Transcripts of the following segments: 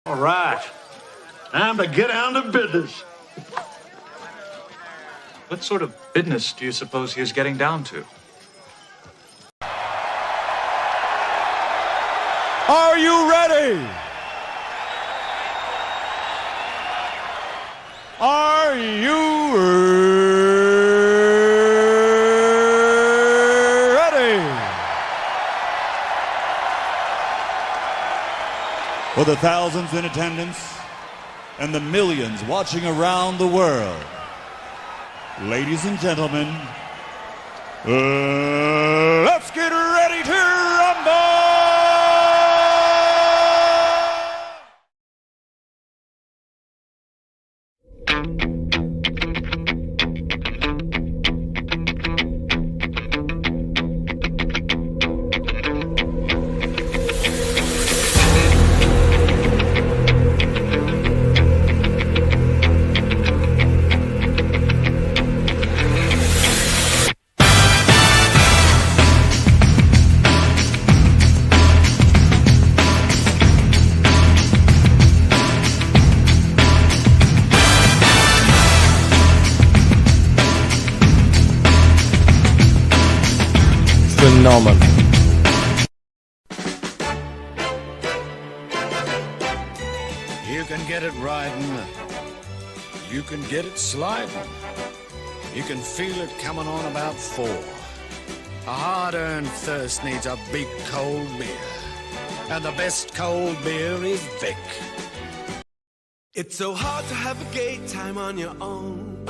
All right. Time to get down to business. What sort of business do you suppose he is getting down to? Are you ready? Are you ready? For the thousands in attendance and the millions watching around the world, ladies and gentlemen, let's get ready to rumble! Phenomenal. You can get it riding, you can get it sliding, you can feel it coming on about 4. A hard-earned thirst needs a big cold beer, and the best cold beer is Vic. It's so hard to have a gay time on your own.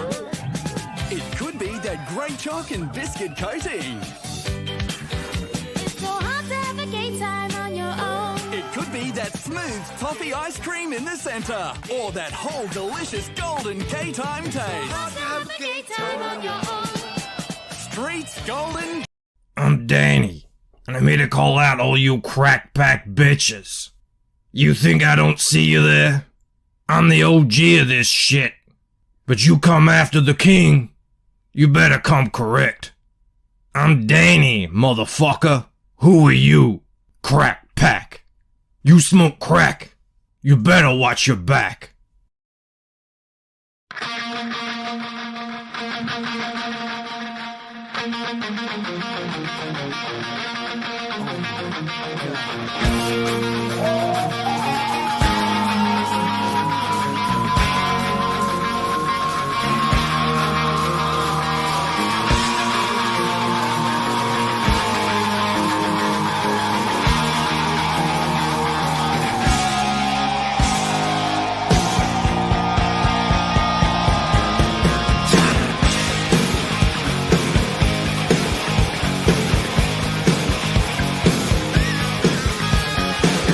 It could be that great chalk and biscuit coating. So hard to have a gay time on your own. It could be that smooth toffee ice cream in the center, or that whole delicious golden K-Time taste. Hard to have a gay time on your own. Streets Golden. I'm Danny, and I'm here to call out all you crack pack bitches. You think I don't see you there? I'm the OG of this shit. But you come after the king, you better come correct. I'm Danny, motherfucker. Who are you, crack pack? You smoke crack. You better watch your back.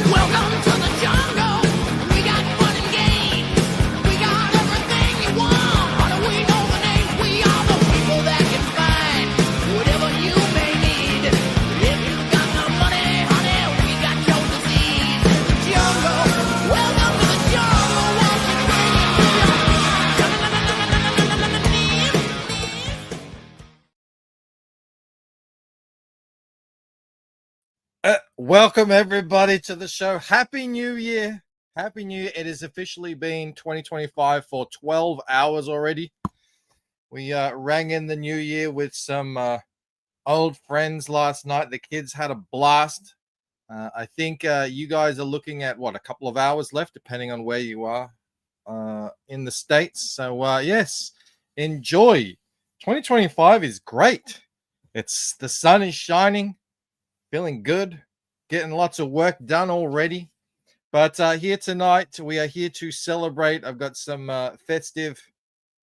Welcome to the jungle. We got fun and games. We got everything you want. We know the names. We are the people that can find whatever you may need. If you got the money, honey, we got your disease. The jungle. Welcome to the jungle. Welcome everybody to the show. Happy New Year. Happy New Year. It has officially been 2025 for 12 hours already. We rang in the new year with some old friends last night. The kids had a blast. I think you guys are looking at a couple of hours left, depending on where you are in the States. So yes, enjoy. 2025 is great. The sun is shining, feeling good, getting lots of work done already. But here tonight, we are here to celebrate. I've got some festive,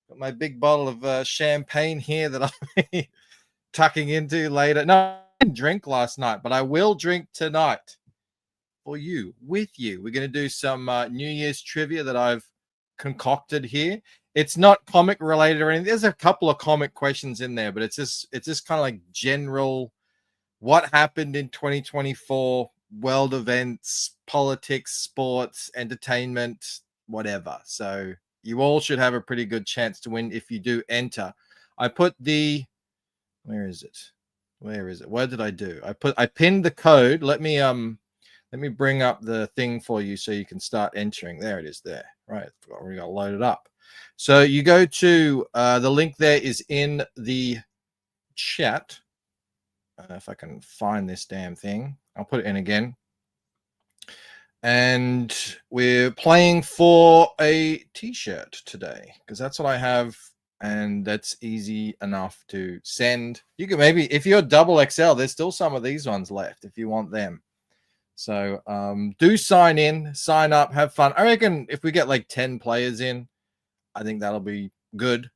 got my big bottle of champagne here that I'll be tucking into later. No, I didn't drink last night, but I will drink tonight for you, with you. We're going to do some New Year's trivia that I've concocted here. It's not comic related or anything. There's a couple of comic questions in there, but it's just kind of like general, what happened in 2024, world events, politics, sports, entertainment, whatever. So you all should have a pretty good chance to win if you do enter. I put the, where is it? Where did I do? I pinned the code. Let me Let me bring up the thing for you so you can start entering. There it is there. Right. We got loaded up. So you go to the link there is in the chat. If I can find this damn thing, I'll put it in again. And we're playing for a t-shirt today because that's what I have. And that's easy enough to send. You can maybe, if you're double XL, there's still some of these ones left if you want them. So do sign in, sign up, have fun. I reckon if we get like 10 players in, I think that'll be good.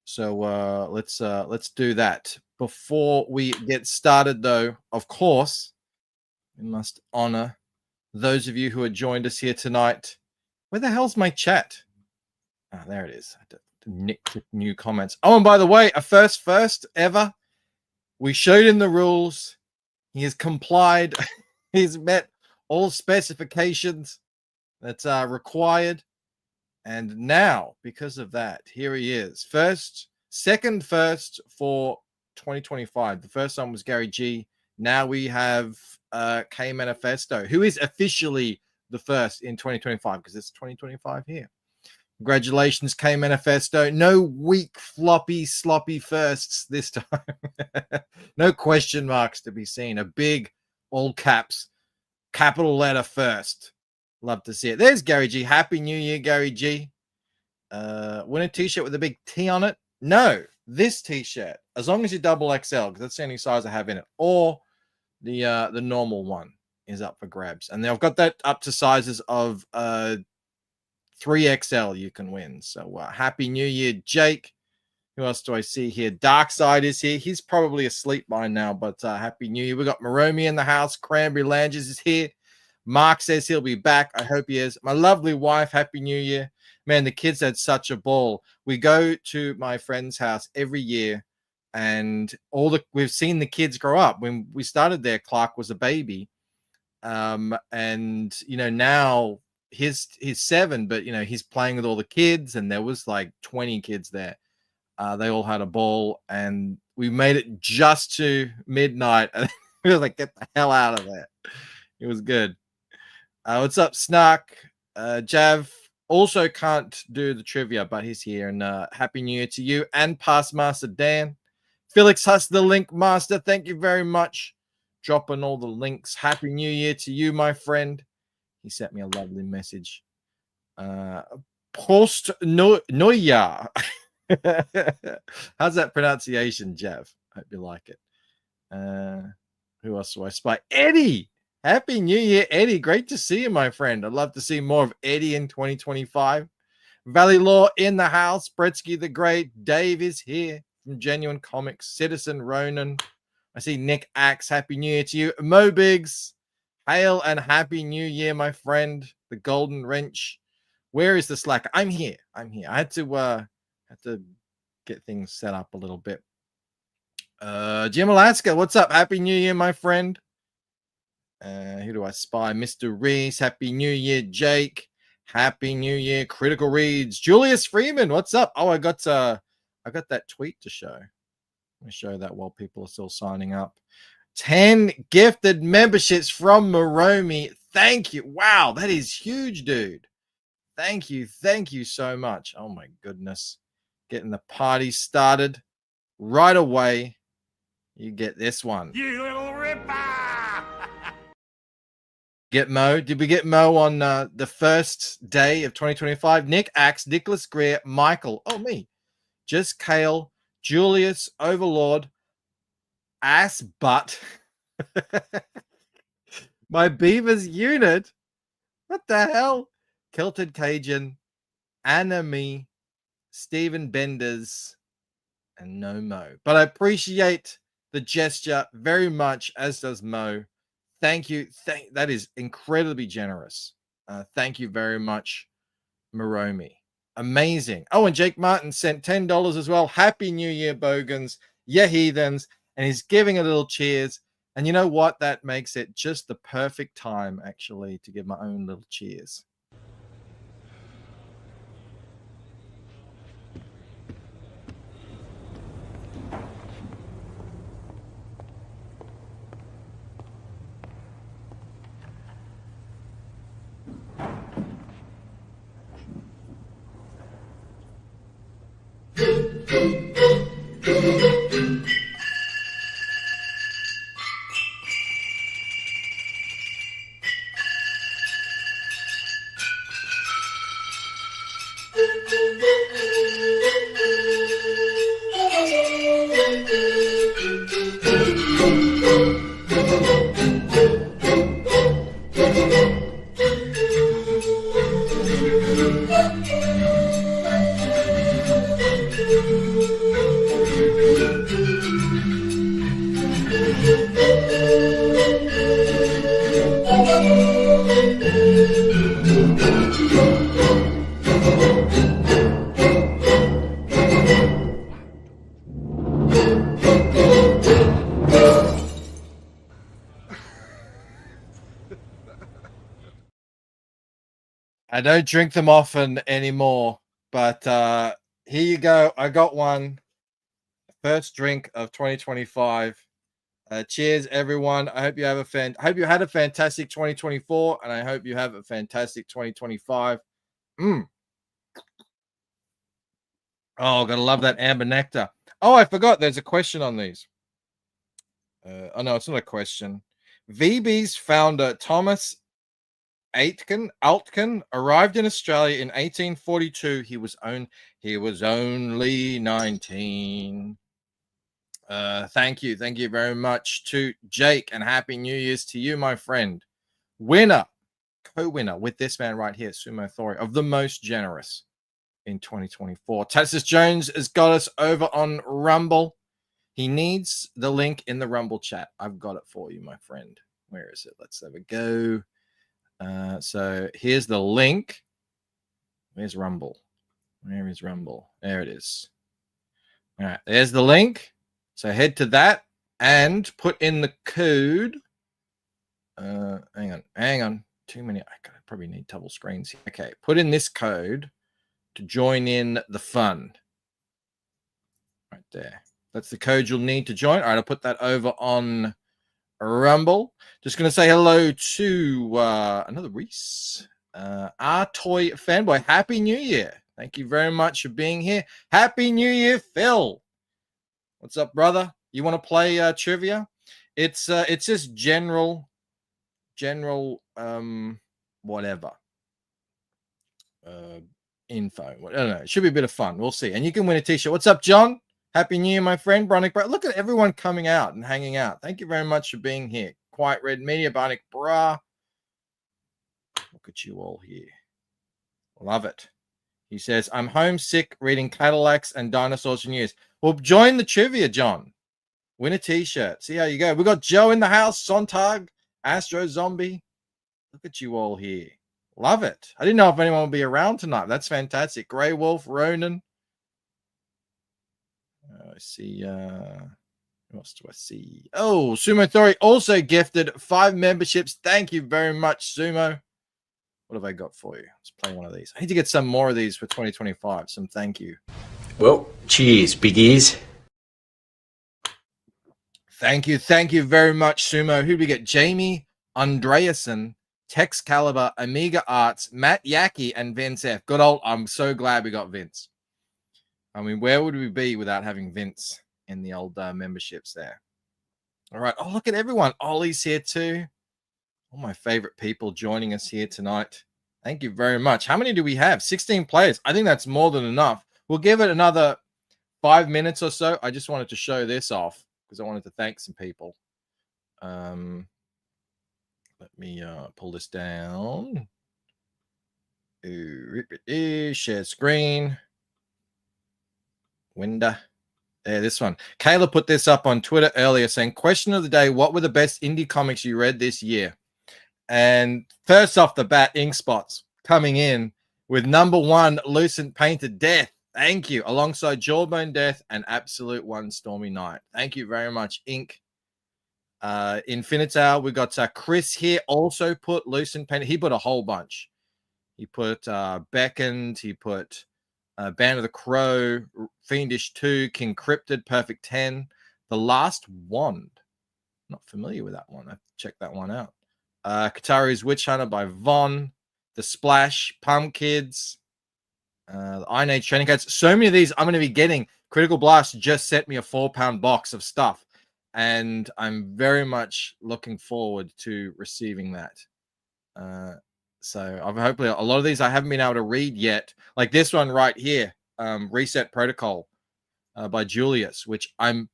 So let's do that. Before we get started, though, of course, we must honor those of you who have joined us here tonight. Where the hell's my chat? Ah, there it is. Nick new comments. Oh, and by the way, a first ever. We showed him the rules. He has complied. He's met all specifications that's required. And now, because of that, here he is. Second first for 2025. The first one was Gary G. Now we have K Manifesto, who is officially the first in 2025 because it's 2025 here. Congratulations, K Manifesto. No weak, floppy, sloppy firsts this time. No question marks to be seen. A big, all caps, capital letter first. Love to see it. There's Gary G. Happy New Year, Gary G. Win a t-shirt with a big T on it? No, this t-shirt. As long as you double XL, because that's the only size I have in it. Or the normal one is up for grabs. And I've got that up to sizes of 3XL you can win. So Happy New Year, Jake. Who else do I see here? Darkside is here. He's probably asleep by now, but Happy New Year. We got Maromi in the house. Cranberry Langes is here. Mark says he'll be back. I hope he is. My lovely wife, Happy New Year. Man, the kids had such a ball. We go to my friend's house every year, and we've seen the kids grow up. When we started there, Clark was a baby. And now he's 7, but he's playing with all the kids, and there was like 20 kids there. They all had a ball, and we made it just to midnight. And we were like, get the hell out of there. It was good. What's up, Snark? Jav also can't do the trivia, but he's here. And Happy New Year to you and Past Master Dan. Felix Huss, the Link Master. Thank you very much. Dropping all the links. Happy New Year to you, my friend. He sent me a lovely message. Post Noya. How's that pronunciation, Jav? Hope you like it. Who else do I spy? Eddie. Happy New Year, Eddie. Great to see you, my friend. I'd love to see more of Eddie in 2025. Valley Law in the house. Bretsky the Great. Dave is here from Genuine Comics. Citizen Ronan. I see Nick Axe. Happy New Year to you. Mo Biggs. Hail and Happy New Year, my friend. The Golden Wrench. Where is the Slacker? I'm here. I had to get things set up a little bit. Jim Alaska, what's up? Happy New Year, my friend. Who do I spy? Mr. Reese. Happy New Year, Jake. Happy New Year, Critical Reads. Julius Freeman, what's up? Oh, I got that tweet to show. Let me show that while people are still signing up. 10 gifted memberships from Maromi. Thank you. Wow, that is huge, dude. Thank you. Thank you so much. Oh, my goodness. Getting the party started right away. You get this one. You little ripper! Get Mo. Did we get Mo on the first day of 2025? Nick Axe, Nicholas Greer, Michael. Oh, me. Just Kale, Julius, Overlord, Ass Butt. My Beavers unit. What the hell? Kilted Cajun, Anami, Stephen Benders, and no Mo. But I appreciate the gesture very much, as does Mo. Thank you. That is incredibly generous. Thank you very much, Maromi. Amazing. Oh, and Jake Martin sent $10 as well. Happy New Year, Bogans. Yeah, heathens. And he's giving a little cheers. And you know what? That makes it just the perfect time, actually, to give my own little cheers. I don't drink them often anymore, but here you go. I got one. First drink of 2025. Cheers, everyone. I hope you have hope you had a fantastic 2024, and I hope you have a fantastic 2025. Oh, gotta love that amber nectar. Oh, I forgot. There's a question on these. Oh no, it's not a question. VB's founder Thomas Altkin arrived in Australia in 1842. He was only 19. Thank you very much to Jake, and happy New Year's to you, my friend. Co-winner with this man right here, Sumo Thori, of the most generous in 2024. Texas Jones has got us over on Rumble. He needs the link in the Rumble chat. I've got it for you, my friend. Where is it? Let's have a go. So here's the link. Where's Rumble? Where is Rumble? There it is. All right, there's the link. So head to that and put in the code. Hang on. Too many. I probably need double screens here. Okay, put in this code to join in the fun. Right there. That's the code you'll need to join. All right, I'll put that over on Rumble. Just going to say hello to another Reese. Our Toy Fanboy. Happy New Year. Thank you very much for being here. Happy New Year, Phil. What's up, brother? You want to play trivia? It's just general whatever info. I don't know. It should be a bit of fun. We'll see. And you can win a t-shirt. What's up, John? Happy New Year, my friend. Bronick Bra. Look at everyone coming out and hanging out. Thank you very much for being here. Quiet Red Media, Bronick Bra. Look at you all here. Love it. He says, I'm homesick reading Cadillacs and Dinosaurs for Years. Well, join the trivia, John. Win a t-shirt. See how you go. We got Joe in the house, Sontag, Astro Zombie. Look at you all here. Love it. I didn't know if anyone would be around tonight. That's fantastic. Grey Wolf, Ronan. I see. What else do I see? Oh, Sumo Thori also gifted 5 memberships. Thank you very much, Sumo. What have I got for you? Let's play one of these. I need to get some more of these for 2025. Some thank you. Well, cheers, biggies. Thank you very much, Sumo. Who did we get? Jamie Andreasen, Texcalibur, Amiga Arts, Matt Yaki, and Vince F. Good old. I'm so glad we got Vince. I mean, where would we be without having Vince in the old memberships there? All right. Oh, look at everyone. Ollie's here too. All my favorite people joining us here tonight. Thank you very much. How many do we have? 16 players. I think that's more than enough. We'll give it another 5 minutes or so. I just wanted to show this off because I wanted to thank some people. Let me pull this down. Share screen. Window. Yeah, this one. Kayla put this up on Twitter earlier saying, question of the day, what were the best indie comics you read this year? And first off the bat, Ink Spots coming in with number 1, Lucent Painted Death. Thank you. Alongside Jawbone Death and Absolute One Stormy Night. Thank you very much, Ink. Infinital, we got Chris here also put Lucent Painted. He put a whole bunch. He put Beckoned. He put Band of the Crow, Fiendish 2, King Cryptid, Perfect 10, The Last Wand. Not familiar with that one. I have to check that one out. Katari's Witch Hunter by Von, The Splash, Pump Kids, The Iron Age training cards. So many of these I'm going to be getting. Critical Blast just sent me a 4-pound box of stuff, and I'm very much looking forward to receiving that. So I've hopefully a lot of these I haven't been able to read yet, like this one right here, Reset Protocol by Julius, which I'm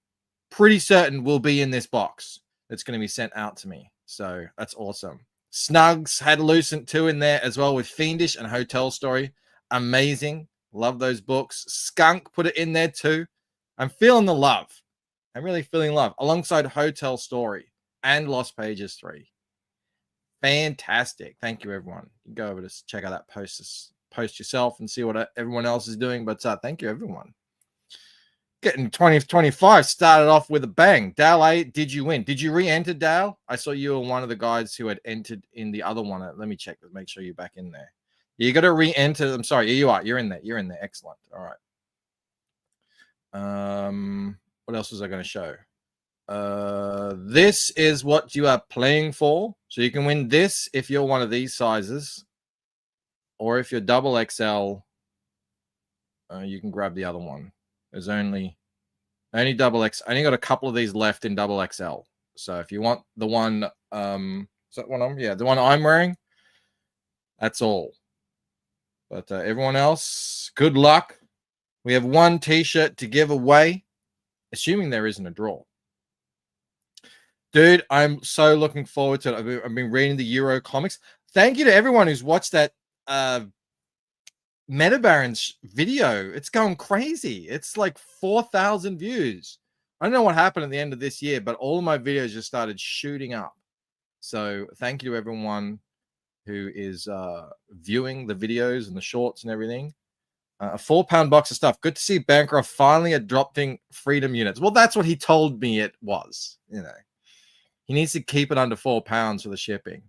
pretty certain will be in this box that's going to be sent out to me. So that's awesome. Snugs had Lucent 2 in there as well with Fiendish and Hotel Story. Amazing. Love those books. Skunk put it in there too. I'm feeling the love. I'm really feeling love alongside Hotel Story and Lost Pages 3. Fantastic. Thank you, everyone. You can go over to check out that post yourself and see what everyone else is doing. But thank you, everyone. Getting 2025 started off with a bang. Dale A, did you win? Did you re-enter, Dale? I saw you were one of the guys who had entered in the other one. Let me check. Make sure you're back in there. You got to re-enter. I'm sorry. You are. You're in there. You're in there. Excellent. All right. What else was I going to show? This is what you are playing for. So you can win this if you're one of these sizes, or if you're double XL, you can grab the other one. There's only double X. I only got a couple of these left in double XL. So if you want the one, is that one the one I'm wearing, that's all. But everyone else, good luck. We have one T-shirt to give away, assuming there isn't a draw. Dude, I'm so looking forward to it. I've been reading the Euro comics. Thank you to everyone who's watched that Metabarons video. It's going crazy. It's like 4,000 views. I don't know what happened at the end of this year, but all of my videos just started shooting up. So thank you to everyone who is viewing the videos and the shorts and everything. A 4-pound box of stuff. Good to see Bancroft finally adopting freedom units. Well, that's what he told me it was. You know, he needs to keep it under 4 pounds for the shipping.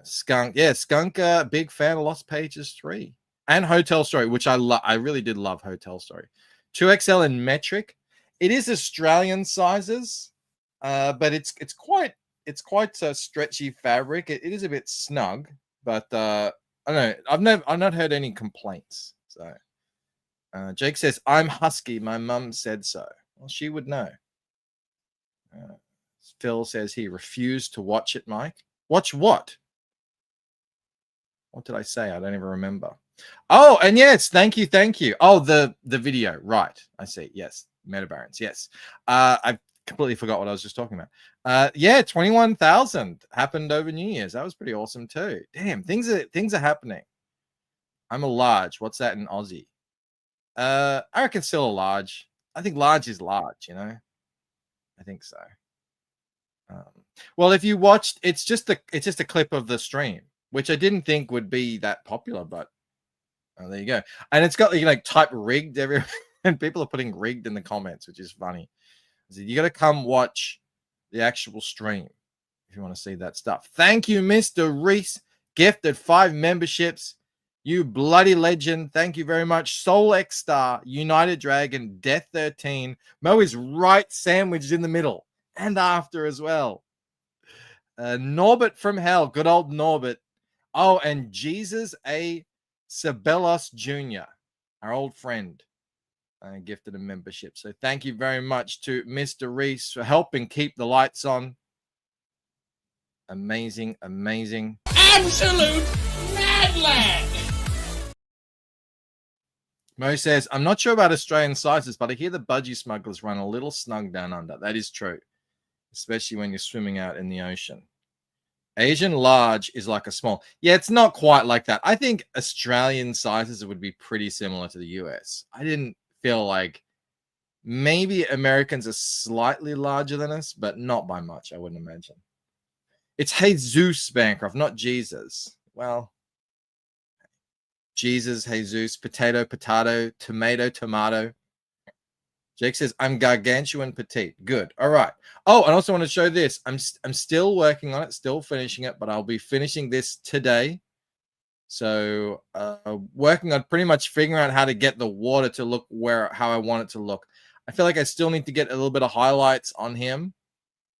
Skunk, big fan of Lost Pages 3 and Hotel Story, which I love. I really did love Hotel Story. 2XL in metric. It is Australian sizes, but it's quite a stretchy fabric. It is a bit snug, but I don't know. I've not heard any complaints. So Jake says I'm husky. My mum said so. Well, she would know. Phil says he refused to watch it, Mike. Watch what? What did I say? I don't even remember. Oh, and yes, thank you. Oh, the video. Right. I see. Yes. Metabarons. Yes. I completely forgot what I was just talking about. 21,000 happened over New Year's. That was pretty awesome too. Damn, things are happening. I'm a large. What's that in Aussie? I reckon still a large. I think large is large, you know. I think so. Well, if you watched, it's just a clip of the stream, which I didn't think would be that popular, but there you go. And it's got like type rigged everywhere, and people are putting rigged in the comments, which is funny. So you got to come watch the actual stream if you want to see that stuff. Thank you, Mr. Reese, gifted 5 memberships. You bloody legend. Thank you very much. Soul X Star, United Dragon, Death 13. Mo is right sandwiched in the middle and after as well. Norbert from hell, good old Norbert. Oh, and Jesus A. Sabelos Jr., our old friend, gifted a membership. So thank you very much to Mr. Reese for helping keep the lights on. Amazing. Absolute madland. Mo says, I'm not sure about Australian sizes, but I hear the budgie smugglers run a little snug down under. That is true, especially when you're swimming out in the ocean. Asian large is like a small. Yeah, it's not quite like that. I think Australian sizes would be pretty similar to the US. I didn't feel like maybe Americans are slightly larger than us, but not by much, I wouldn't imagine. It's Jesus Bancroft, not Jesus. Well, Jesus, Jesus, potato, tomato. Jake says, I'm gargantuan petite. Good. All right. Oh, and I also want to show this. I'm still working on it, still finishing it, but I'll be finishing this today. So working on pretty much figuring out how to get the water to look how I want it to look. I feel like I still need to get a little bit of highlights on him.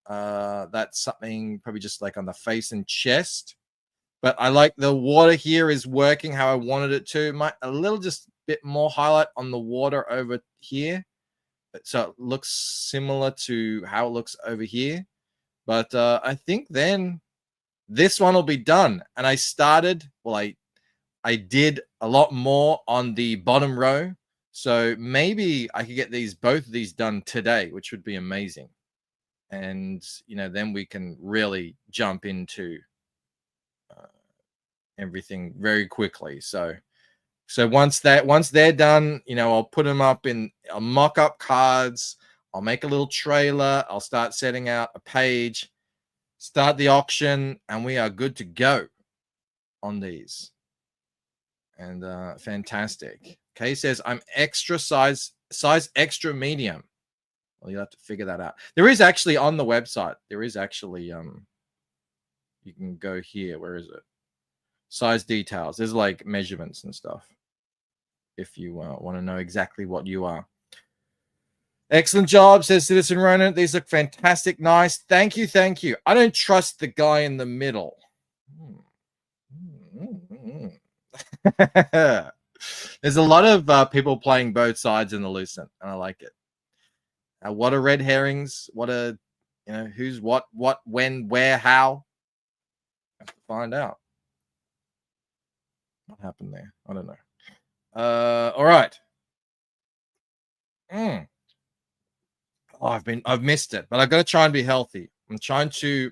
That's something probably just like on the face and chest. but I like the water here is working how I wanted it to. A little just bit more highlight on the water over here, so it looks similar to how it looks over here. But I think then this one will be done. And I started, well, I did a lot more on the bottom row, so maybe I could get both of these done today, which would be amazing. And then we can really jump into everything very quickly. So once they're done, I'll put them up I'll mock up cards. I'll make a little trailer. I'll start setting out a page, start the auction, and we are good to go on these. And fantastic. Kay says I'm extra size extra medium. Well, you'll have to figure that out. There is actually on the website. There is actually you can go here. Where is it? Size details. There's like measurements and stuff. If you want to know exactly what you are. Excellent job, says Citizen Ronan. These look fantastic. Nice. Thank you. Thank you. I don't trust the guy in the middle. There's a lot of people playing both sides in the Lucent, and I like it. What are red herrings? What are, who's what, when, where, how? Have to find out. What happened there? I don't know. All right. Oh, I've missed it, but I've got to try and be healthy. I'm going to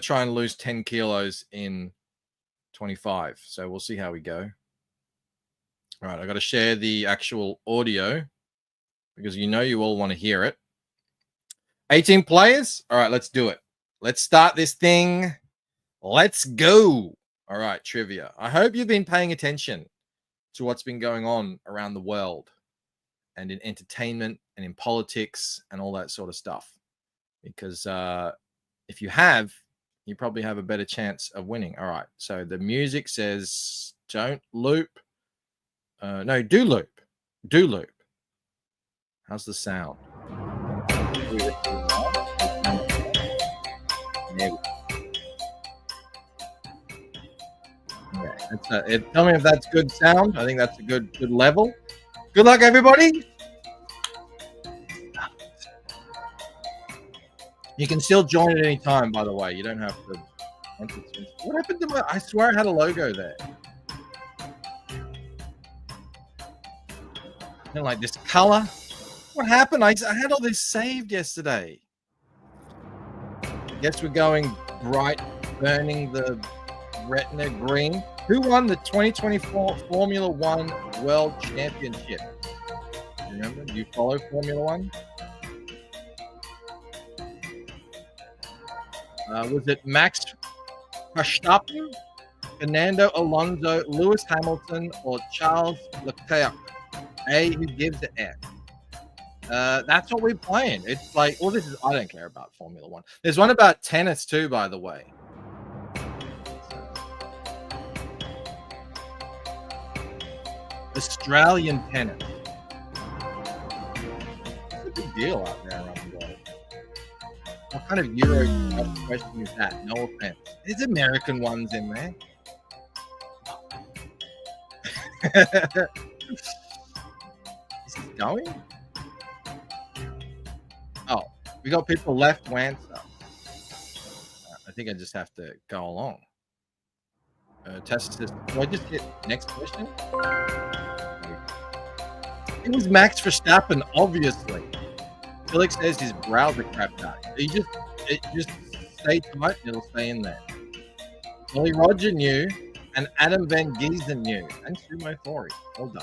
try and lose 10 kilos in 25. So we'll see how we go. All right. I got to share the actual audio because you all want to hear it. 18 players. All right, let's do it. Let's start this thing. Let's go. All right, trivia. I hope you've been paying attention to what's been going on around the world and in entertainment and in politics and all that sort of stuff. Because if you have, you probably have a better chance of winning. All right, so the music says don't loop. No, do loop. Do loop. How's the sound? Tell me if that's good sound. I think that's a good level. Good luck, everybody. You can still join at any time, by the way. You don't have to. What happened to my? I swear I had a logo there. I don't like this color. What happened? I had all this saved yesterday. Guess we're going bright, burning the retina green. Who won the 2024 Formula One World Championship? Remember? Do you follow Formula One? Was it Max Verstappen, Fernando Alonso, Lewis Hamilton, or Charles Leclerc? Who gives a F? That's what we're playing. It's like, well, I don't care about Formula One. There's one about tennis too, by the way. Australian tennis. It's a big deal out there around the world. What kind of Euro question is that? No offense. There's American ones in there. Is it going? Oh, we got people left to answer. I think I just have to go along. Test says, do I just hit next question? It was Max Verstappen, obviously. Felix says his browser crapped out. It just stay tight and it'll stay in there. Ollie Roger knew, and Adam Van Giesen knew, and Sumo Thori. Well done.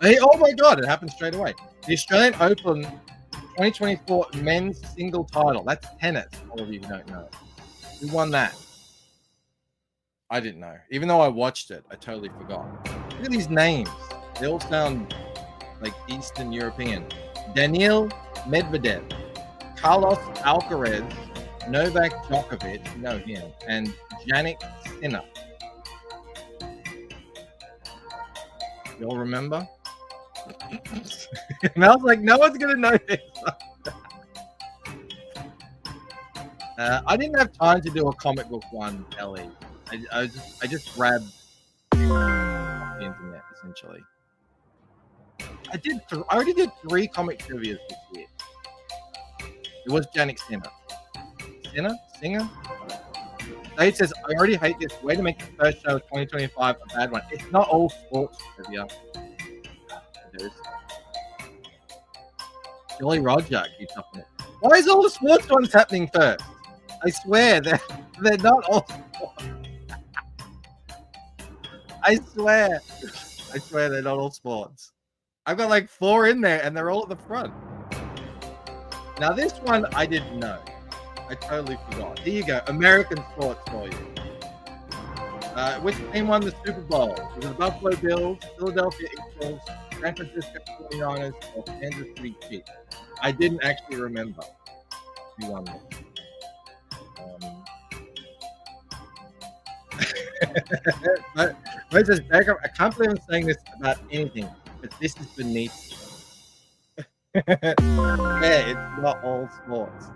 Hey, oh my God, it happened straight away. The Australian Open 2024 men's single title. That's tennis, all of you who don't know. Who won that? I didn't know. Even though I watched it, I totally forgot. Look at these names. They all sound like Eastern European. Daniil Medvedev, Carlos Alcaraz, Novak Djokovic, you know him, and Jannik Sinner. You all remember? And I was like, no one's going to know this. I didn't have time to do a comic book one, Ellie. I just grabbed off the internet essentially. I already did 3 comic trivias this year. It was Janik Sinner. Singer? Dave says, I already hate this. Way to make the first show of 2025 a bad one. It's not all sports trivia. It is. Jolly Roger keeps up on it. Why is all the sports ones happening first? I swear, they're not all sports. I swear they're not all sports. I've got like 4 in there and they're all at the front. Now this one I didn't know. I totally forgot. Here you go. American sports for you. Which team won the Super Bowl? Was it the Buffalo Bills, Philadelphia Eagles, San Francisco 49ers, or Kansas City Chiefs? I didn't actually remember who won this. But I can't believe I'm saying this about anything, but this is beneath you. Yeah, it's not all sports.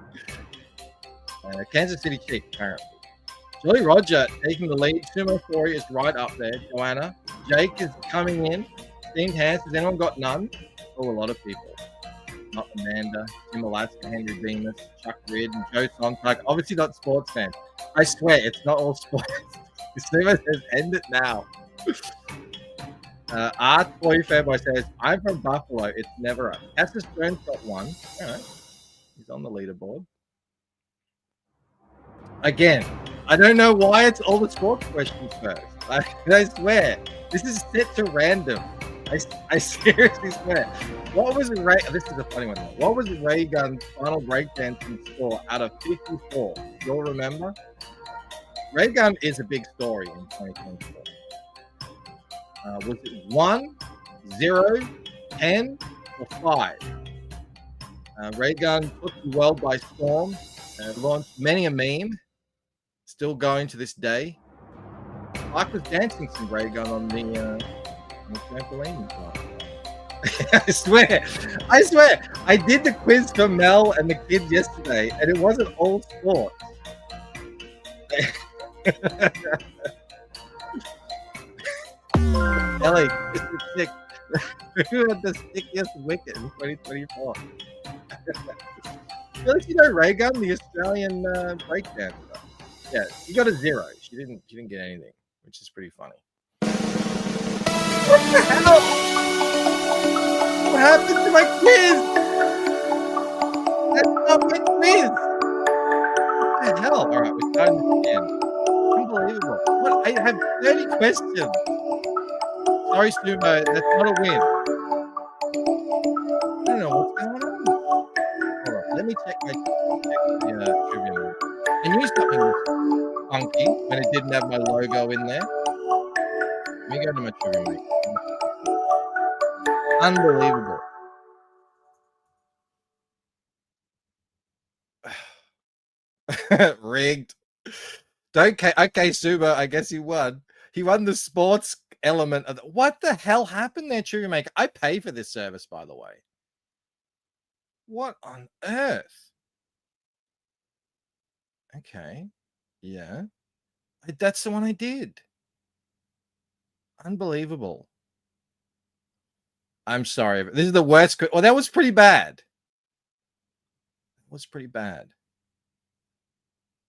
Kansas City Chiefs, apparently. Jolly Roger taking the lead. Sumo Story is right up there. Joanna. Jake is coming in. Steamed hands. Has anyone got none? Oh, a lot of people. Not Amanda. Tim Alaska, Henry Bemis, Chuck Reed, and Joe Sontag. Obviously not sports fans. I swear, it's not all sports. Sumo says, end it now. Art Boy Fairboy says, I'm from Buffalo. It's never up. Cassius Jones got 1. All right. He's on the leaderboard. Again, I don't know why it's all the sports questions first. I swear, this is set to random. I seriously swear. What was this is a funny one. What was Ray Gun's final breakdancing score out of 54? You'll remember? Ray Gun is a big story in 2024. Was it 1, 0, 10, or 5? Ray Gun took the world by storm. Launched many a meme. Still going to this day. Mike was dancing some Ray Gun on the trampoline. I swear. I did the quiz for Mel and the kids yesterday, and it wasn't all sports. Ellie, Mr. Sick. Who had the stickiest wicket in 2024? You know Ray Gun, the Australian breakdancer. Yeah, she got a 0. She didn't get anything, which is pretty funny. What the hell? What happened to my quiz? That's not my quiz. What the hell? All right, we're starting this again. Unbelievable. What? I have 30 questions. Sorry, Sumo, that's not a win. I don't know what's going on. Hold on, let me check the trivia. I knew something was funky when it didn't have my logo in there. Let me go to my trivia, mate. Unbelievable. Rigged. Okay, Subo, I guess he won. He won the sports element of what the hell happened there, Trivia Maker? I pay for this service, by the way. What on earth? Okay. Yeah. That's the one I did. Unbelievable. I'm sorry. This is the worst. Well, that was pretty bad. That was pretty bad.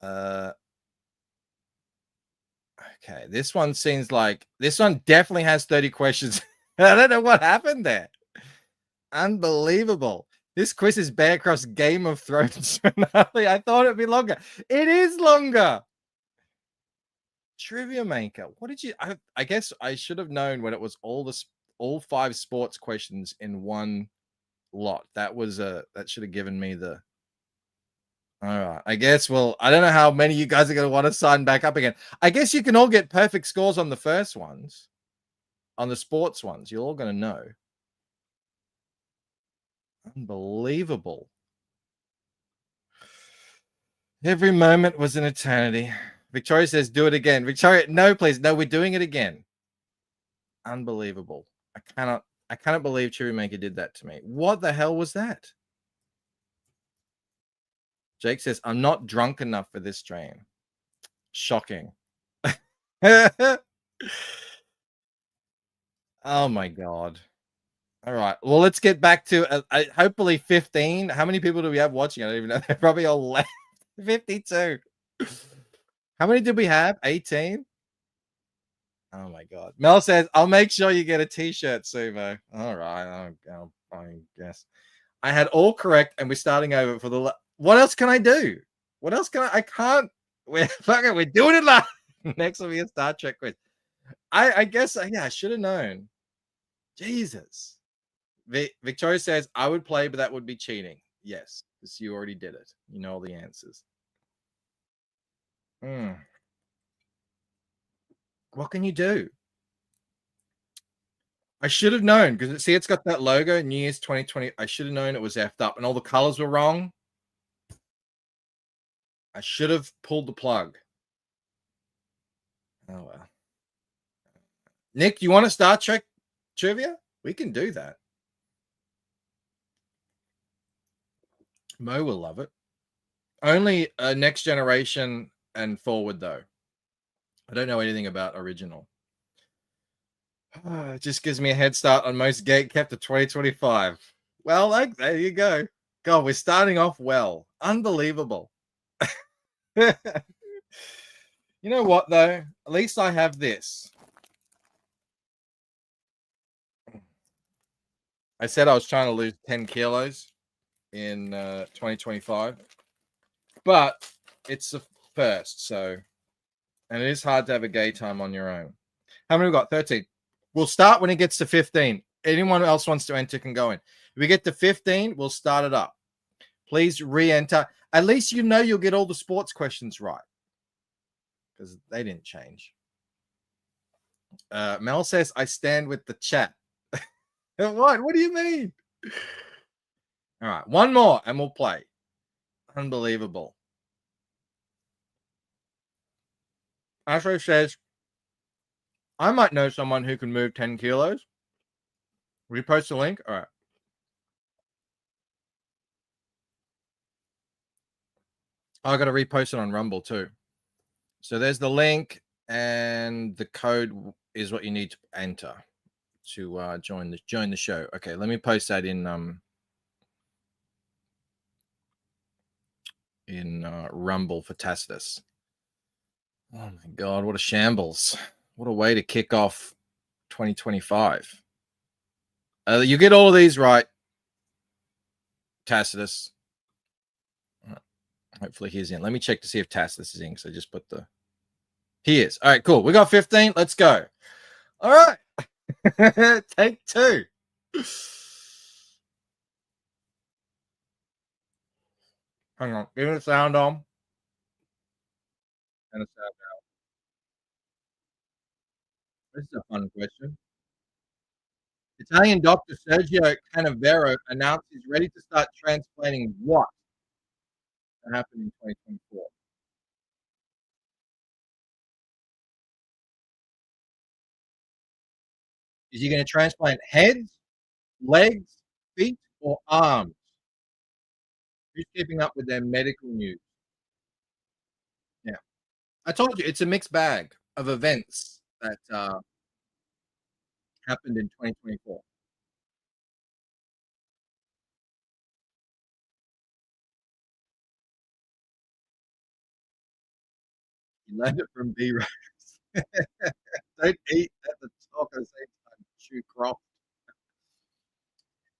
Okay. This one seems like this one definitely has 30 questions. I don't know what happened there. Unbelievable. This quiz is Bear Cross Game of Thrones finale. I thought it'd be longer. It is longer. Trivia Maker. What did you? I guess I should have known when it was all 5 sports questions in one lot. That was that should have given me the. All right. I guess. Well, I don't know how many of you guys are going to want to sign back up again. I guess you can all get perfect scores on the first ones, on the sports ones. You're all going to know. Unbelievable. Every moment was an eternity. Victoria says, do it again. Victoria, no, please. No, we're doing it again. Unbelievable. I cannot believe Trivia Maker did that to me. What the hell was that? Jake says, I'm not drunk enough for this stream. Shocking. Oh my God. All right. Well, let's get back to hopefully 15. How many people do we have watching? I don't even know. They're probably all left. 52. How many did we have? 18? Oh my God. Mel says, I'll make sure you get a t-shirt, Sumo. All right. I guess. I had all correct and we're starting over for the... What else can I do? What else can I can't... We're doing it live. Next will be a Star Trek quiz. I guess, yeah, I should have known. Jesus. Victoria says, I would play, but that would be cheating. Yes, because you already did it. You know all the answers. What can you do? I should have known because see, it's got that logo, New Year's 2020. I should have known it was effed up and all the colors were wrong. I should have pulled the plug. Oh well. Nick, you want a Star Trek trivia? We can do that. Mo will love it. Only Next Generation and Forward, though. I don't know anything about original. It just gives me a head start on most gate kept of 2025. Well, there you go. God, we're starting off well. Unbelievable. You know what, though? At least I have this. I said I was trying to lose 10 kilos in 2025. But it's the first, so... And it is hard to have a gay time on your own. How many we got? 13. We'll start when it gets to 15. Anyone else wants to enter can go in. If we get to 15, we'll start it up. Please re-enter. At least you know you'll get all the sports questions right. Because they didn't change. Mel says, I stand with the chat. What? What do you mean? All right. One more and we'll play. Unbelievable. Astro says, I might know someone who can move 10 kilos. Repost the link. All right. I got to repost it on Rumble too. So there's the link and the code is what you need to enter to join the show. Okay, let me post that in Rumble for Tacitus. Oh my God, what a shambles. What a way to kick off 2025. You get all of these right, Tacitus. Hopefully he's in. Let me check to see if Tacitus is in because I just put the... He is. All right, cool. We got 15. Let's go. All right. Take 2. Hang on. Give me the sound on. And the sound out. This is a fun question. Italian doctor Sergio Canavero announced he's ready to start transplanting what? That happened in 2024. Is he going to transplant heads, legs, feet, or arms? Who's keeping up with their medical news? Yeah. I told you, it's a mixed bag of events that happened in 2024. You learned it from B-Rose. Don't eat at the talk at the same time. Shoot Croft.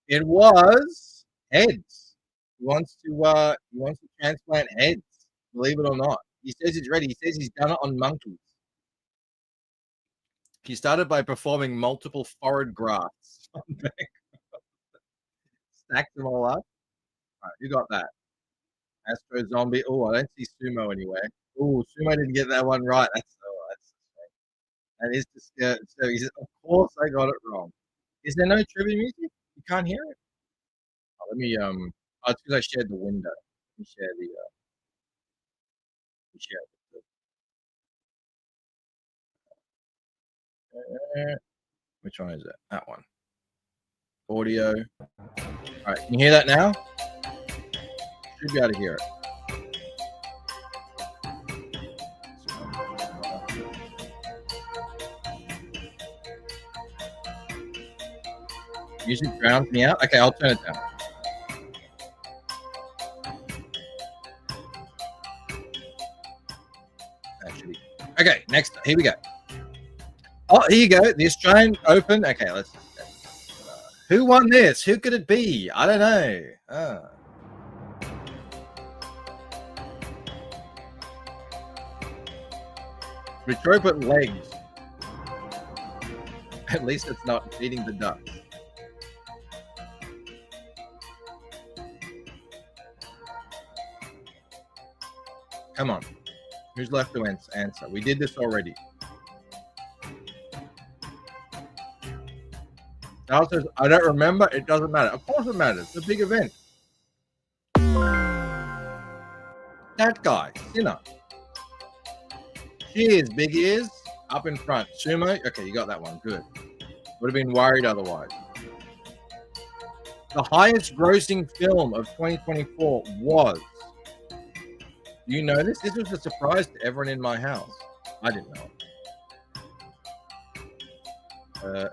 It was heads. He wants to transplant heads. Believe it or not, he says he's ready. He says he's done it on monkeys. He started by performing multiple forehead grafts. Stacked them all up. All right, you got that. Astro Zombie. Oh, I don't see Sumo anywhere. Oh, Sumo didn't get that one right. That's that is just so he says, of course I got it wrong. Is there no trivia music? You can't hear it. Oh, let me oh, it's because I shared the window. Let me share the which one is it? That one. Audio. All right, can you hear that now? Should be able to hear it. Music drowns me out. Okay, I'll turn it down. Actually, okay, next. Here we go. Oh, here you go. The Australian Open. Okay, let's. Who won this? Who could it be? I don't know. Victoria put legs. At least it's not feeding the ducks. Come on. Who's left to answer? We did this already. Charles says, I don't remember. It doesn't matter. Of course it matters. It's a big event. That guy, Sinner. Cheers, big ears. Up in front. Sumo. Okay, you got that one. Good. Would have been worried otherwise. The highest grossing film of 2024 was. Do you know this? This was a surprise to everyone in my house. I didn't know it.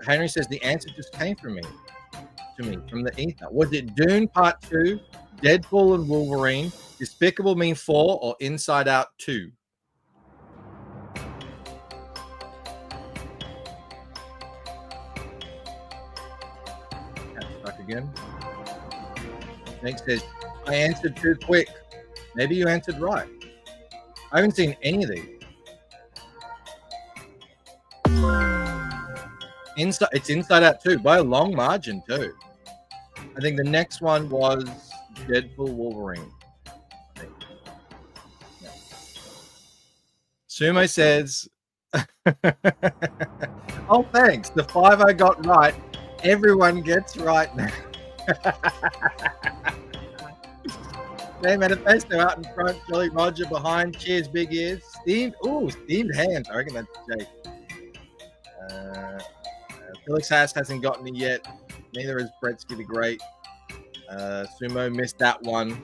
Henry says the answer just came from me. To me, from the ether. Was it Dune Part 2, Deadpool and Wolverine, Despicable Me 4, or Inside Out 2? Stuck again. Nick says, I answered too quick. Maybe you answered right. I haven't seen any of these. It's Inside Out 2 by a long margin too. I think the next one was Deadpool Wolverine. I think. Yeah. Sumo says, oh thanks. The 5 I got right, everyone gets right now. Day Manifesto out in front, Jolly Roger behind. Cheers, big ears. Steamed hands. I reckon that's Jake. Felix Haas hasn't gotten it yet. Neither has Bretsky the Great. Sumo missed that one.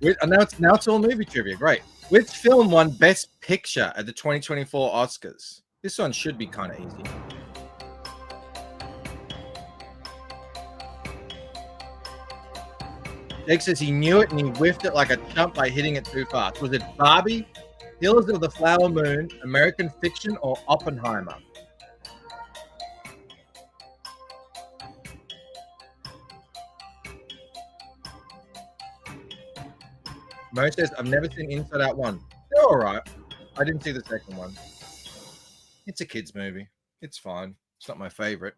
No. Now it's all movie trivia. Great. Which film won Best Picture at the 2024 Oscars? This one should be kind of easy. Jake says he knew it and he whiffed it like a chump by hitting it too fast. Was it Barbie, Hills of the Flower Moon, American Fiction, or Oppenheimer? Mo says, I've never seen Inside Out 1. They're all right. I didn't see the second one. It's a kid's movie. It's fine. It's not my favorite.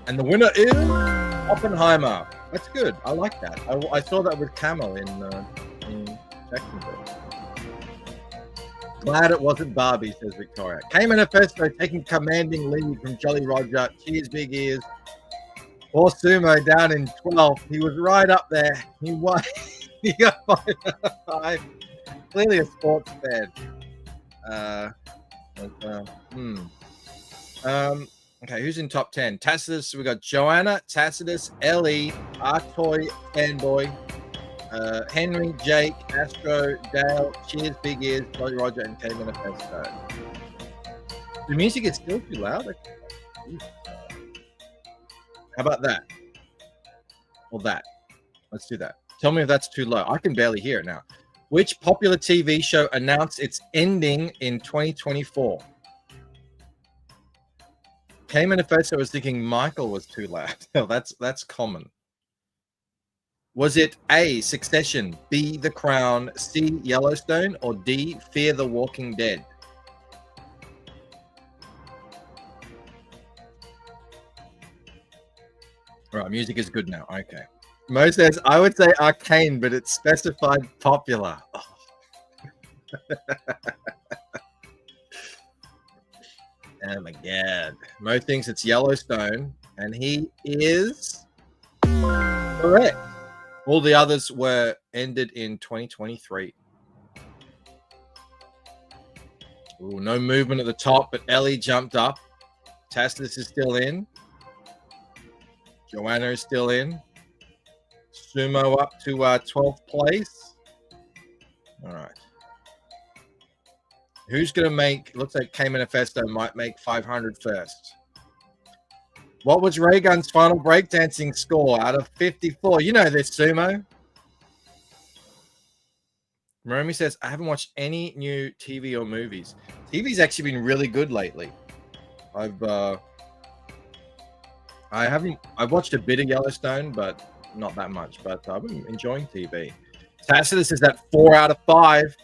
And the winner is Oppenheimer. That's good. I like that. I saw that with Camel in Jacksonville. Glad it wasn't Barbie, says Victoria. K-Manifesto taking commanding lead from Jolly Roger. Cheers, big ears. Or Sumo down in 12th. He was right up there. He won. He got 5 out of 5. Clearly a sports fan. Okay, who's in top 10? Tacitus, we got Joanna, Tacitus, Ellie, Artoy, Fanboy, Henry, Jake, Astro, Dale, Cheers, Big Ears, Jolly Roger, and K Manifesto. The music is still too loud. How about that? Or that? Let's do that. Tell me if that's too low. I can barely hear it now. Which popular TV show announced its ending in 2024? K Manifesto was thinking Michael was too loud. No, that's common. Was it A, Succession, B, The Crown, C, Yellowstone, or D, Fear the Walking Dead? All right, music is good now. Okay. Mo says, I would say Arcane, but it's specified popular. Oh. Oh my god. Mo thinks it's Yellowstone, and he is correct. All the others were ended in 2023. Ooh, no movement at the top, but Ellie jumped up. Tacitus is still in. Joanna is still in. Sumo up to 12th place. All right. Who's going to make... Looks like K-Manifesto might make 500 first. What was Raygun's final breakdancing score out of 54? You know this, Sumo. Maromi says, I haven't watched any new TV or movies. TV's actually been really good lately. I've watched a bit of Yellowstone, but not that much. But I've been enjoying TV. Tacitus is at 4 out of 5.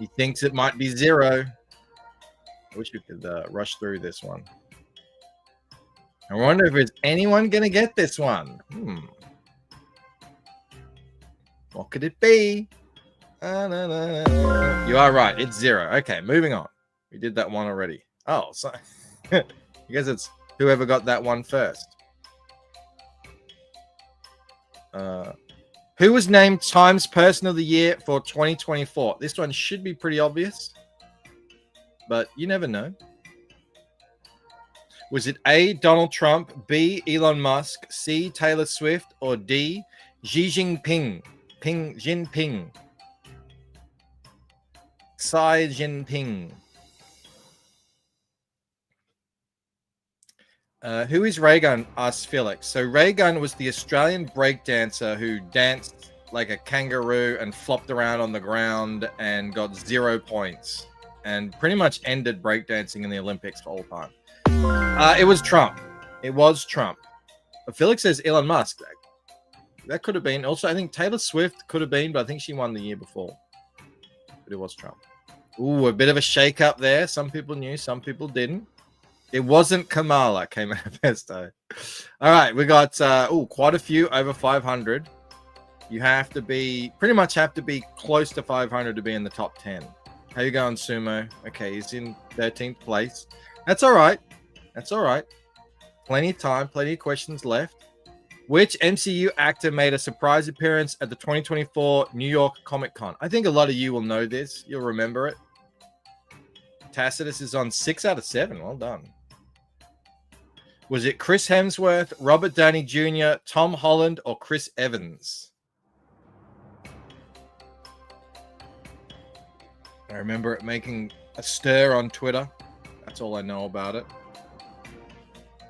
He thinks it might be 0. I wish we could rush through this one. I wonder if there's anyone going to get this one. What could it be? You are right. It's 0. Okay, moving on. We did that one already. Oh, so I guess it's whoever got that one first. Who was named Times Person of the Year for 2024? This one should be pretty obvious, but you never know. Was it A, Donald Trump, B, Elon Musk, C, Taylor Swift, or D, Xi Jinping? Jinping. Xi Jinping. Who is Raygun? Asked Felix. So Raygun was the Australian breakdancer who danced like a kangaroo and flopped around on the ground and got 0 points and pretty much ended breakdancing in the Olympics for all time. It was Trump. It was Trump. But Felix says Elon Musk. That could have been. Also, I think Taylor Swift could have been, but I think she won the year before. But it was Trump. Ooh, a bit of a shake-up there. Some people knew, some people didn't. It wasn't Kamala, K-Manifesto. All right, we got quite a few over 500. You have to be, pretty much have to be close to 500 to be in the top 10. How you going, Sumo? Okay, he's in 13th place. That's all right. That's all right. Plenty of time, plenty of questions left. Which MCU actor made a surprise appearance at the 2024 New York Comic Con? I think a lot of you will know this. You'll remember it. Tacitus is on 6 out of 7. Well done. Was it Chris Hemsworth, Robert Downey Jr., Tom Holland, or Chris Evans? I remember it making a stir on Twitter. That's all I know about it.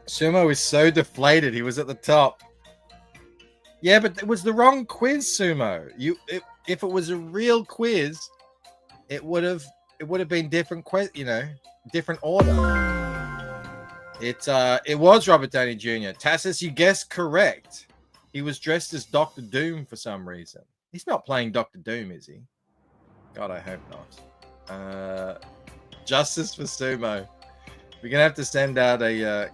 Sumo is so deflated. He was at the top. Yeah, but it was the wrong quiz, Sumo. If it was a real quiz, it would have been different different order. It was Robert Downey Jr. Tassus, you guessed correct. He was dressed as Dr. Doom for some reason. He's not playing Dr. Doom, is he? God, I hope not. Justice for Sumo. We're gonna have to send out a.